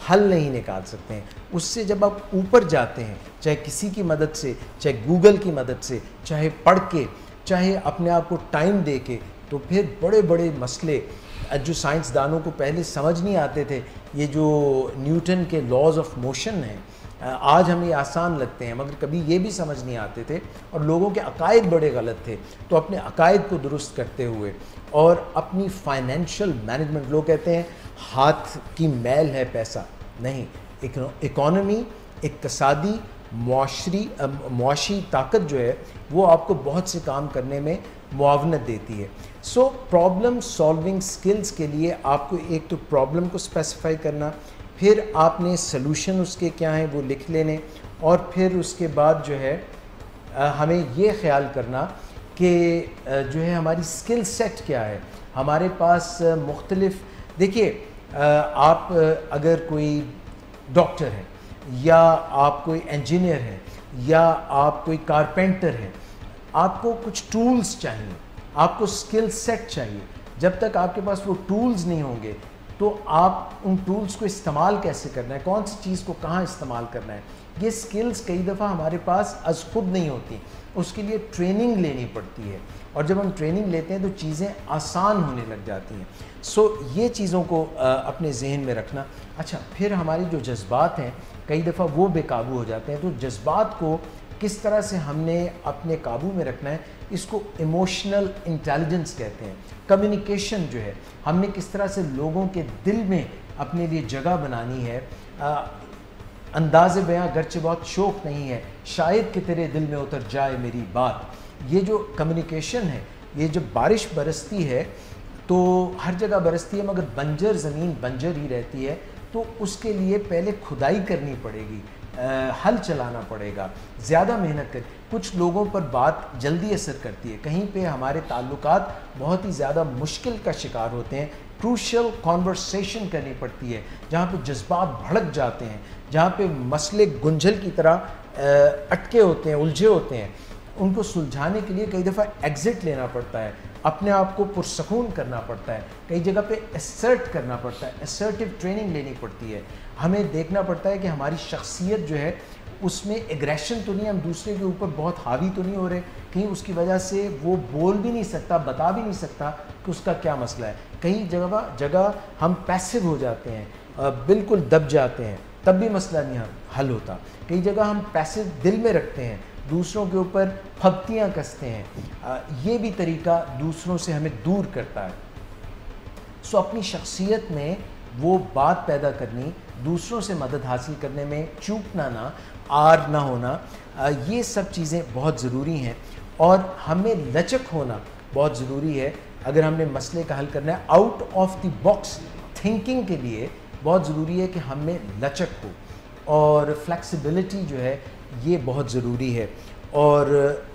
हल नहीं निकाल सकते हैं। उससे जब आप ऊपर जाते हैं, चाहे किसी की मदद से, चाहे गूगल की मदद से, चाहे पढ़ के, चाहे अपने आप को टाइम दे के, तो फिर बड़े बड़े मसले जो साइंसदानों को पहले समझ नहीं आते थे, ये जो न्यूटन के लॉज ऑफ मोशन हैं, आज हमें आसान लगते हैं मगर कभी ये भी समझ नहीं आते थे और लोगों के अकायद बड़े गलत थे। तो अपने अकायद को दुरुस्त करते हुए और अपनी फाइनेंशियल मैनेजमेंट, लोग कहते हैं हाथ की मैल है पैसा, नहीं, इकॉनमी, इक्तसादी, मुआशी ताकत जो है वो आपको बहुत से काम करने में मुआवनत देती है। सो प्रॉब्लम सॉल्विंग स्किल्स के लिए आपको एक तो प्रॉब्लम को स्पेसिफाई करना, फिर आपने सलूशन उसके क्या हैं वो लिख लेने, और फिर उसके बाद जो है हमें ये ख्याल करना कि जो है हमारी स्किल सेट क्या है। हमारे पास मुख्तलिफ, देखिए आप अगर कोई डॉक्टर है या आप कोई इंजीनियर हैं या आप कोई कारपेंटर हैं, आपको कुछ टूल्स चाहिए, आपको स्किल सेट चाहिए। जब तक आपके पास वो टूल्स नहीं होंगे तो आप उन टूल्स को इस्तेमाल कैसे करना है, कौन सी चीज़ को कहाँ इस्तेमाल करना है, ये स्किल्स कई दफ़ा हमारे पास अज खुद नहीं होती, उसके लिए ट्रेनिंग लेनी पड़ती है। और जब हम ट्रेनिंग लेते हैं तो चीज़ें आसान होने लग जाती हैं। सो ये चीज़ों को अपने जहन में रखना। अच्छा, फिर हमारे जो जज्बात हैं कई दफ़ा वो बेकाबू हो जाते हैं, तो जज्बात को किस तरह से हमने अपने काबू में रखना है, इसको इमोशनल इंटेलिजेंस कहते हैं। कम्युनिकेशन जो है, हमने किस तरह से लोगों के दिल में अपने लिए जगह बनानी है। अंदाज़ बयां गरचे बहुत शौक नहीं है, शायद कि तेरे दिल में उतर जाए मेरी बात। ये जो कम्युनिकेशन है, ये जब बारिश बरसती है तो हर जगह बरसती है, मगर बंजर ज़मीन बंजर ही रहती है, तो उसके लिए पहले खुदाई करनी पड़ेगी, हल चलाना पड़ेगा, ज़्यादा मेहनत कर। कुछ लोगों पर बात जल्दी असर करती है, कहीं पे हमारे ताल्लुकात बहुत ही ज़्यादा मुश्किल का शिकार होते हैं, क्रूशल कॉन्वर्सेशन करनी पड़ती है, जहाँ पे जज्बात भड़क जाते हैं, जहाँ पे मसले गुंझल की तरह अटके होते हैं, उलझे होते हैं। उनको सुलझाने के लिए कई दफ़ा एग्ज़िट लेना पड़ता है, अपने आप को पुरसकून करना पड़ता है, कई जगह पे असर्ट करना पड़ता है, असर्टिव ट्रेनिंग लेनी पड़ती है। हमें देखना पड़ता है कि हमारी शख्सियत जो है उसमें एग्रेशन तो नहीं, हम दूसरे के ऊपर बहुत हावी तो नहीं हो रहे, कहीं उसकी वजह से वो बोल भी नहीं सकता, बता भी नहीं सकता कि उसका क्या मसला है। कई जगह हम पैसिव हो जाते हैं, बिल्कुल दब जाते हैं, तब भी मसला नहीं हल होता। कई जगह हम पैसिव दिल में रखते हैं, दूसरों के ऊपर फब्तियाँ कसते हैं, ये भी तरीका दूसरों से हमें दूर करता है। सो अपनी शख्सियत में वो बात पैदा करनी, दूसरों से मदद हासिल करने में चूकना ना, आर ना होना, ये सब चीज़ें बहुत ज़रूरी हैं। और हमें लचक होना बहुत ज़रूरी है। अगर हमने मसले का हल करना है, out of the box thinking के लिए बहुत ज़रूरी है कि हमें लचक हो, और फ्लेक्सिबिलिटी जो है ये बहुत ज़रूरी है। और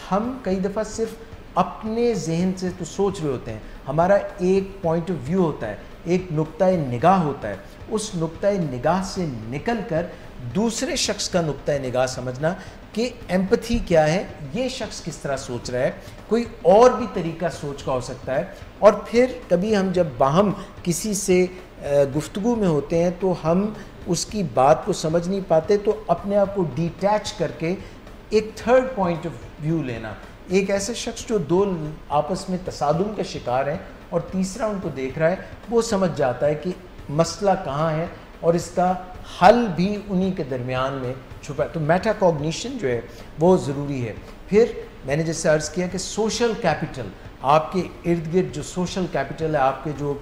हम कई दफ़ा सिर्फ अपने जहन से तो सोच रहे होते हैं, हमारा एक पॉइंट ऑफ व्यू होता है, एक नुक्ता निगाह होता है, उस नुक्ता निगाह से निकल कर दूसरे शख्स का नुक्ता निगाह समझना कि एम्पैथी क्या है, ये शख्स किस तरह सोच रहा है, कोई और भी तरीका सोच का हो सकता है। और फिर कभी हम जब बाहम किसी से गुफ्तगू में होते हैं तो हम उसकी बात को समझ नहीं पाते, तो अपने आप को डिटैच करके एक थर्ड पॉइंट ऑफ व्यू लेना, एक ऐसा शख्स जो दो आपस में तसादुम का शिकार है और तीसरा उनको देख रहा है, वो समझ जाता है कि मसला कहाँ है और इसका हल भी उन्हीं के दरमियान में छुपा है। तो मेटाकॉग्निशन जो है वो ज़रूरी है। फिर मैंने जैसे अर्ज़ किया कि सोशल कैपिटल, आपके इर्द गिर्द जो सोशल कैपिटल है, आपके जो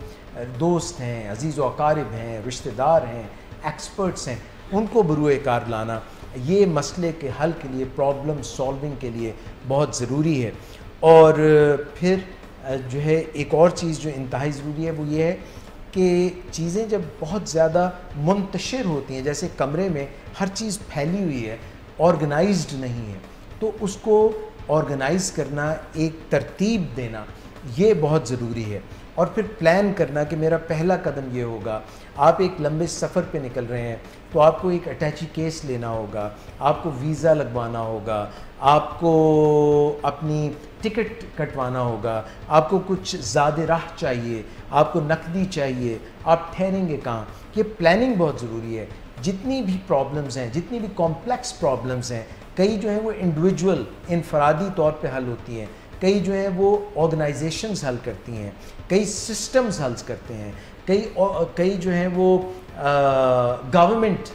दोस्त हैं, अजीज़ व अकारिब हैं, रिश्तेदार हैं, एक्सपर्ट्स हैं, उनको बरूए कार लाना, ये मसले के हल के लिए, प्रॉब्लम सॉल्विंग के लिए बहुत ज़रूरी है। और फिर जो है एक और चीज़ जो इंतहाई ज़रूरी है वो ये है कि चीज़ें जब बहुत ज़्यादा मुंतशिर होती हैं, जैसे कमरे में हर चीज़ फैली हुई है, ऑर्गेनाइज्ड नहीं है, तो उसको ऑर्गेनाइज़ करना, एक तरतीब देना, ये बहुत ज़रूरी है। और फिर प्लान करना कि मेरा पहला कदम ये होगा। आप एक लंबे सफ़र पे निकल रहे हैं तो आपको एक अटैची केस लेना होगा, आपको वीज़ा लगवाना होगा, आपको अपनी टिकट कटवाना होगा, आपको कुछ ज़्यादा राह चाहिए, आपको नकदी चाहिए, आप ठहरेंगे कहाँ, ये प्लानिंग बहुत ज़रूरी है। जितनी भी प्रॉब्लम्स हैं, जितनी भी कॉम्प्लेक्स प्रॉब्लम्स हैं, कई जो हैं वो इंडिविजुअल इनफरादी तौर पे हल होती हैं, कई जो हैं वो ऑर्गेनाइजेशंस हल करती हैं, कई सिस्टम्स हल करते हैं, कई जो हैं वो गवर्नमेंट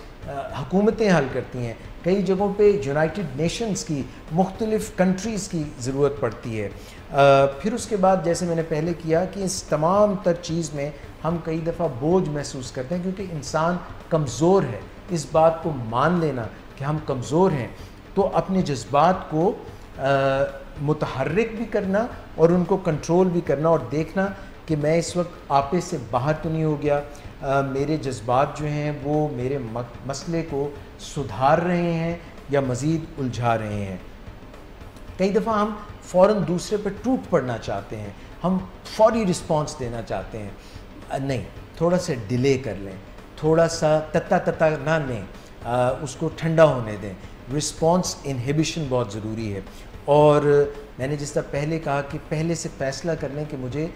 हुकूमतें हल करती हैं, कई जगहों पे यूनाइटेड नेशंस की मुख्तलिफ़ कंट्रीज़ की ज़रूरत पड़ती है। फिर उसके बाद जैसे मैंने पहले किया कि इस तमाम तर चीज़ में हम कई दफ़ा बोझ महसूस करते हैं, क्योंकि इंसान कमज़ोर है। इस बात को मान लेना कि हम कमज़ोर हैं, तो अपने जज्बात को मुतहर्रिक भी करना और उनको कंट्रोल भी करना, और देखना कि मैं इस वक्त आपे से बाहर तो नहीं हो गया, मेरे जज्बात जो हैं वो मेरे मसले को सुधार रहे हैं या मज़ीद उलझा रहे हैं। कई दफ़ा हम फ़ौरन दूसरे पर टूट पड़ना चाहते हैं, हम फौरी रिस्पॉन्स देना चाहते हैं, नहीं, थोड़ा सा डिले कर लें, थोड़ा सा तत्ता ना लें, उसको ठंडा होने दें। रिस्पॉन्स इनहिबिशन बहुत ज़रूरी है। और मैंने जिस तरह पहले कहा कि पहले से फ़ैसला कर लें कि मुझे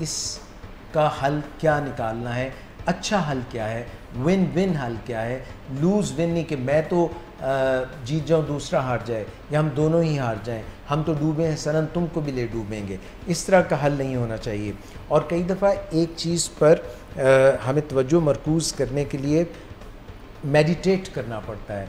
इसका हल क्या निकालना है, अच्छा हल क्या है, विन विन हल क्या है, लूज़ विन नहीं कि मैं तो जीत जाऊँ दूसरा हार जाए, या हम दोनों ही हार जाएं, हम तो डूबे हैं सनन तुमको भी ले डूबेंगे। इस तरह का हल नहीं होना चाहिए। और कई दफ़ा एक चीज़ पर हमें तवज्जो मरकूज़ करने के लिए मेडिटेट करना पड़ता है,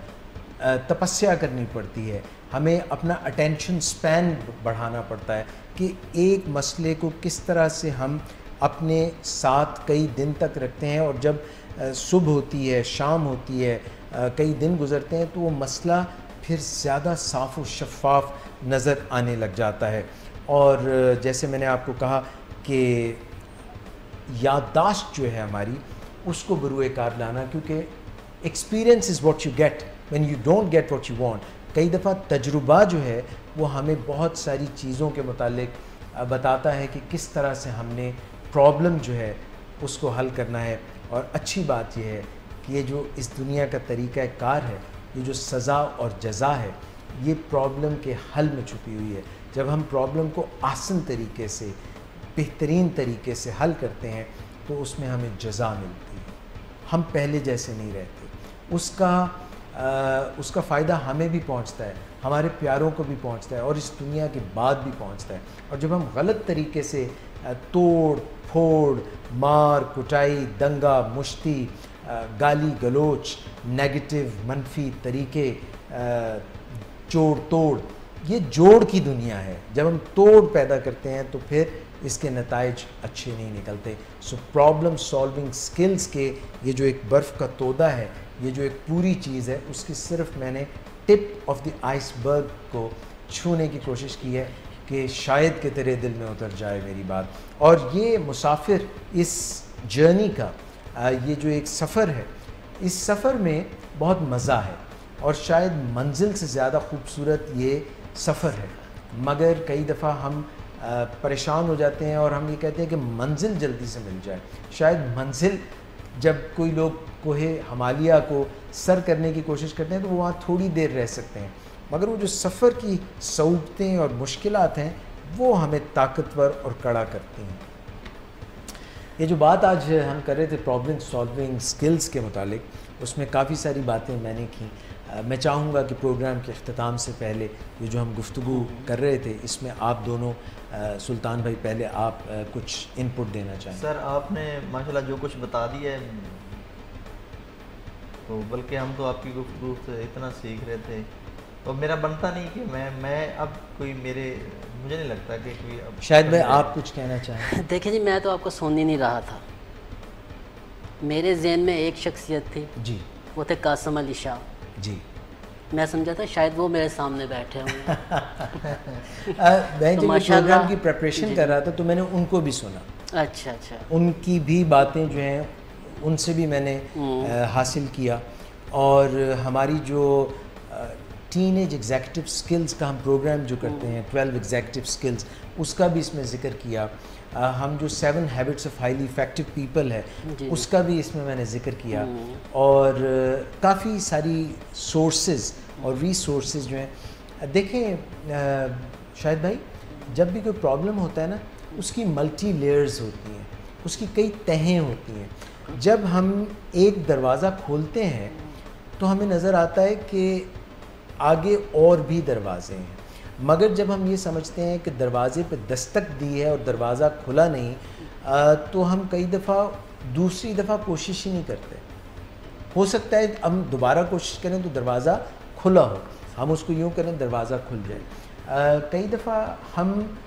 तपस्या करनी पड़ती है, हमें अपना अटेंशन स्पैन बढ़ाना पड़ता है कि एक मसले को किस तरह से हम अपने साथ कई दिन तक रखते हैं, और जब सुबह होती है, शाम होती है, कई दिन गुजरते हैं तो वो मसला फिर ज़्यादा साफ़ और शफाफ नज़र आने लग जाता है। और जैसे मैंने आपको कहा कि याददाश्त जो है हमारी, उसको बरूए कार लाना, क्योंकि experience is what you get when you don't get what you want. कई दफ़ा तजुर्बा जो है वो हमें बहुत सारी चीज़ों के मुतालिक बताता है कि किस तरह से हमने प्रॉब्लम जो है उसको हल करना है। और अच्छी बात यह है कि ये जो इस दुनिया का तरीक़ा कार है, ये जो सज़ा और जज़ा है, ये प्रॉब्लम के हल में छुपी हुई है। जब हम प्रॉब्लम को आसान तरीके से, बेहतरीन तरीके से हल करते हैं तो उसमें हमें जज़ा मिलती है, हम पहले जैसे नहीं रहते। उसका फ़ायदा हमें भी पहुंचता है, हमारे प्यारों को भी पहुंचता है और इस दुनिया के बाद भी पहुंचता है। और जब हम गलत तरीके से तोड़ फोड़, मार कुटाई, दंगा मुश्ती, गाली गलोच, नेगेटिव मनफी तरीके, जोड़ तोड़, ये जोड़ की दुनिया है। जब हम तोड़ पैदा करते हैं तो फिर इसके नताइज अच्छे नहीं निकलते। सो प्रॉब्लम सॉल्विंग स्किल्स के ये जो एक बर्फ़ का तोदा है, ये जो एक पूरी चीज़ है, उसकी सिर्फ मैंने टिप ऑफ द आइसबर्ग को छूने की कोशिश की है कि शायद कि तेरे दिल में उतर जाए मेरी बात। और ये मुसाफिर इस जर्नी का ये जो एक सफ़र है, इस सफ़र में बहुत मज़ा है और शायद मंजिल से ज़्यादा खूबसूरत ये सफ़र है। मगर कई दफ़ा हम परेशान हो जाते हैं और हम ये कहते हैं कि मंजिल जल्दी से मिल जाए। शायद मंजिल, जब कोई लोग कोहे हिमालय को सर करने की कोशिश करते हैं तो वो वहाँ थोड़ी देर रह सकते हैं, मगर वो जो सफ़र की सऊबतें और मुश्किलात हैं वो हमें ताकतवर और कड़ा करती हैं। ये जो बात आज हम कर रहे थे प्रॉब्लम सॉल्विंग स्किल्स के मुतालिक, उसमें काफ़ी सारी बातें मैंने की। मैं चाहूँगा कि प्रोग्राम के अख्ताम से पहले ये जो हम गुफ्तगू कर रहे थे, इसमें आप दोनों, सुल्तान भाई पहले आप कुछ इनपुट देना चाहें। सर आपने माशाल्लाह जो कुछ बता दिया है, तो बल्कि हम तो आपकी गुफ्तगू से इतना सीख रहे थे, तो मेरा बनता नहीं कि मैं अब कोई मुझे नहीं लगता कि कोई अब शायद भाई आप कुछ कहना चाहें। देखिए जी, मैं तो आपको सुन ही नहीं रहा था। मेरे जहन में एक शख्सियत थी जी, वो थे कासिम अली शाह जी। मैं समझा था शायद वो मेरे सामने बैठे होंगे। मैं तो जब माशाल्लाह प्रोग्राम की प्रिपरेशन कर रहा था तो मैंने उनको भी सुना। अच्छा अच्छा। उनकी भी बातें जो हैं उनसे भी मैंने हासिल किया। और हमारी जो टीनेज एग्जीक्यूटिव स्किल्स का हम प्रोग्राम जो करते हैं, 12 एग्जीक्यूटिव स्किल्स, उसका भी इसमें ज़िक्र किया। हम जो 7 habits of highly effective people है, उसका भी इसमें मैंने ज़िक्र किया। और काफ़ी सारी सोर्सेज और रिसोर्सेज जो हैं, देखें शायद भाई, जब भी कोई प्रॉब्लम होता है ना, उसकी मल्टी लेयर्स होती हैं, उसकी कई तहें होती हैं। जब हम एक दरवाज़ा खोलते हैं तो हमें नज़र आता है कि आगे और भी दरवाजे हैं, मगर जब हम ये समझते हैं कि दरवाज़े पे दस्तक दी है और दरवाज़ा खुला नहीं, तो हम कई दफ़ा दूसरी दफ़ा कोशिश ही नहीं करते। हो सकता है हम दोबारा कोशिश करें तो दरवाज़ा खुला हो, हम उसको यूँ करें दरवाज़ा खुल जाए। कई दफ़ा हम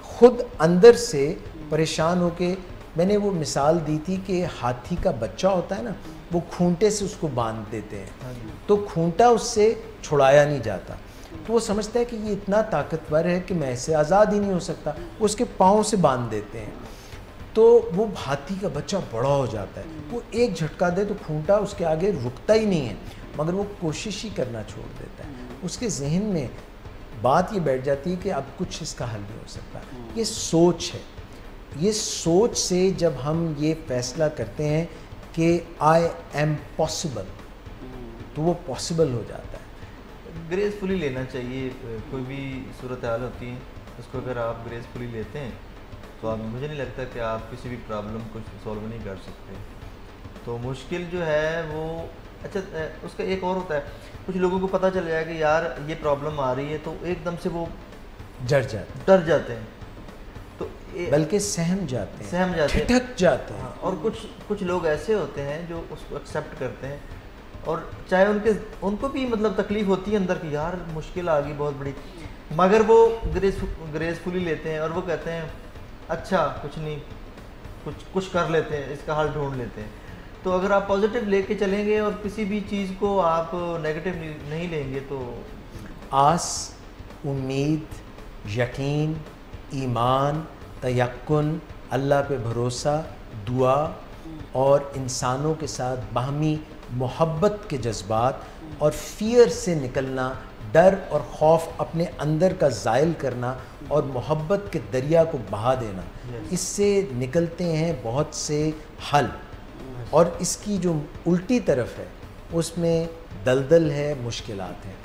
ख़ुद अंदर से परेशान होके, मैंने वो मिसाल दी थी कि हाथी का बच्चा होता है ना, वो खूंटे से उसको बांध देते हैं, तो खूंटा उससे छुड़ाया नहीं जाता, तो वो समझता है कि ये इतना ताकतवर है कि मैं इससे आज़ाद ही नहीं हो सकता, उसके पाँव से बांध देते हैं। तो वो हाथी का बच्चा बड़ा हो जाता है, वो एक झटका दे तो खूंटा उसके आगे रुकता ही नहीं है, मगर वो कोशिश ही करना छोड़ देता है। उसके जहन में बात ये बैठ जाती है कि अब कुछ इसका हल नहीं हो सकता। ये सोच है। ये सोच से जब हम ये फैसला करते हैं कि आई एम पॉसिबल, तो वो पॉसिबल हो जाता है। ग्रेसफुली लेना चाहिए। कोई भी सूरत हाल होती है उसको अगर आप ग्रेसफुली लेते हैं तो आप, मुझे नहीं लगता कि आप किसी भी प्रॉब्लम को सॉल्व नहीं कर सकते। तो मुश्किल जो है वो, अच्छा उसका एक और होता है, कुछ लोगों को पता चल जाए कि यार ये प्रॉब्लम आ रही है तो एकदम से वो डर जाते हैं, तो बल्कि सहम जाते हैं, ठिठक जाते हैं। और कुछ लोग ऐसे होते हैं जो उसको एक्सेप्ट करते हैं, और चाहे उनको भी मतलब तकलीफ होती है अंदर की, यार मुश्किल आ गई बहुत बड़ी, मगर वो ग्रेसफुली लेते हैं और वो कहते हैं अच्छा कुछ नहीं, कुछ कर लेते हैं, इसका हल ढूंढ लेते हैं। तो अगर आप पॉजिटिव लेके चलेंगे और किसी भी चीज़ को आप नेगेटिव नहीं लेंगे तो आस, उम्मीद, यकीन, ईमान, तयक्कुन, अल्लाह पे भरोसा, दुआ और इंसानों के साथ बाहमी मोहब्बत के जज्बात और फियर से निकलना, डर और खौफ अपने अंदर का ज़ायल करना और मोहब्बत के दरिया को बहा देना, इससे निकलते हैं बहुत से हल। और इसकी जो उल्टी तरफ है उसमें दलदल है, मुश्किलात हैं।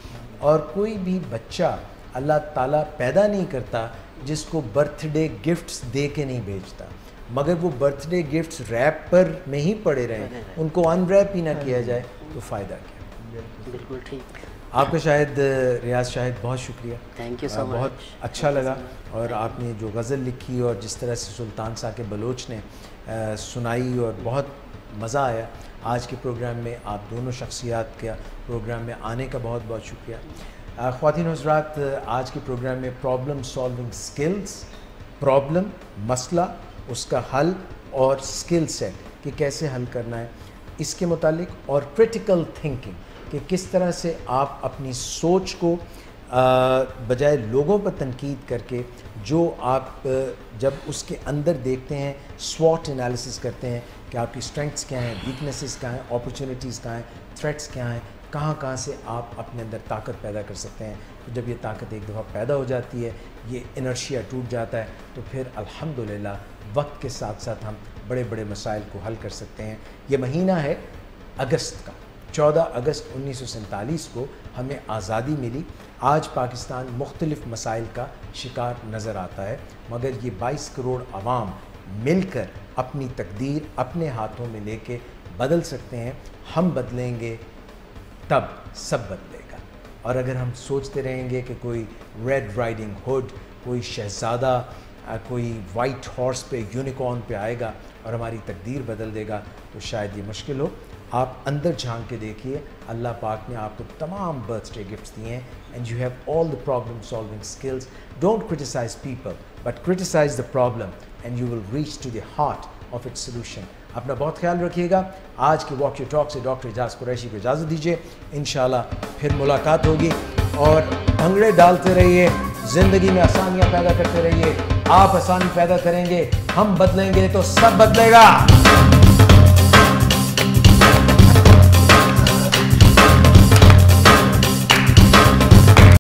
और कोई भी बच्चा अल्लाह ताला पैदा नहीं करता जिसको बर्थडे गिफ्ट्स दे के नहीं भेजता, मगर वो बर्थडे गिफ्ट्स रैप पर में ही पड़े रहें, उनको अनरैप ही ना किया जाए तो फ़ायदा क्या। बिल्कुल ठीक। आपका शायद रियाज शाहिद बहुत शुक्रिया, थैंक यू सो मच, बहुत अच्छा लगा। और आपने जो गज़ल लिखी और जिस तरह से सुल्तान साकिब बलोच ने सुनाई और बहुत मज़ा आया। आज के प्रोग्राम में आप दोनों शख्सियात का प्रोग्राम में आने का बहुत बहुत शुक्रिया। ख़वातीन हज़रात, आज के प्रोग्राम में प्रॉब्लम सॉल्विंग स्किल्स, प्रॉब्लम मसला, उसका हल और स्किल सेट कि कैसे हल करना है इसके मुतालिक, और क्रिटिकल थिंकिंग कि किस तरह से आप अपनी सोच को बजाय लोगों पर तनकीद करके जो आप जब उसके अंदर देखते हैं, स्वॉट एनालिसिस करते हैं कि आपकी स्ट्रेंथ्स क्या हैं, वीकनेसेस क्या हैं, अपॉर्चुनिटीज़ क्या हैं, थ्रेट्स क्या हैं, कहाँ से आप अपने अंदर ताकत पैदा कर सकते हैं। तो जब ये ताकत एक दफ़ा पैदा हो जाती है, ये इनर्शिया टूट जाता है, तो फिर अल्हम्दुलिल्लाह वक्त के साथ साथ हम बड़े बड़े मसाइल को हल कर सकते हैं। ये महीना है अगस्त का, 14 अगस्त 1947 को हमें आज़ादी मिली। आज पाकिस्तान मुख्तलिफ़ मसाइल का शिकार नज़र आता है, मगर ये 22 करोड़ आवाम मिलकर अपनी तकदीर अपने हाथों में लेके बदल सकते हैं। हम बदलेंगे तब सब बदलेगा। और अगर हम सोचते रहेंगे कि कोई रेड राइडिंग हुड, कोई शहज़ादा कोई वाइट हॉर्स पे, यूनिकॉर्न पे आएगा और हमारी तकदीर बदल देगा, तो शायद ये मुश्किल हो। आप अंदर झांक के देखिए, अल्लाह पाक ने आपको तमाम बर्थडे गिफ्ट्स दिए हैं, and you have all the problem solving skills. Don't criticise people but criticise the problem and you will reach to the heart of its solution. अपना बहुत ख्याल रखिएगा। आज के वॉक योर टॉक से डॉक्टर एजाज कुरैशी को इजाज़त दीजिए। इंशाल्लाह फिर मुलाकात होगी, और भंगड़े डालते रहिए, ज़िंदगी में आसानियाँ पैदा करते रहिए। आप आसानी पैदा करेंगे, हम बदलेंगे तो सब बदलेगा।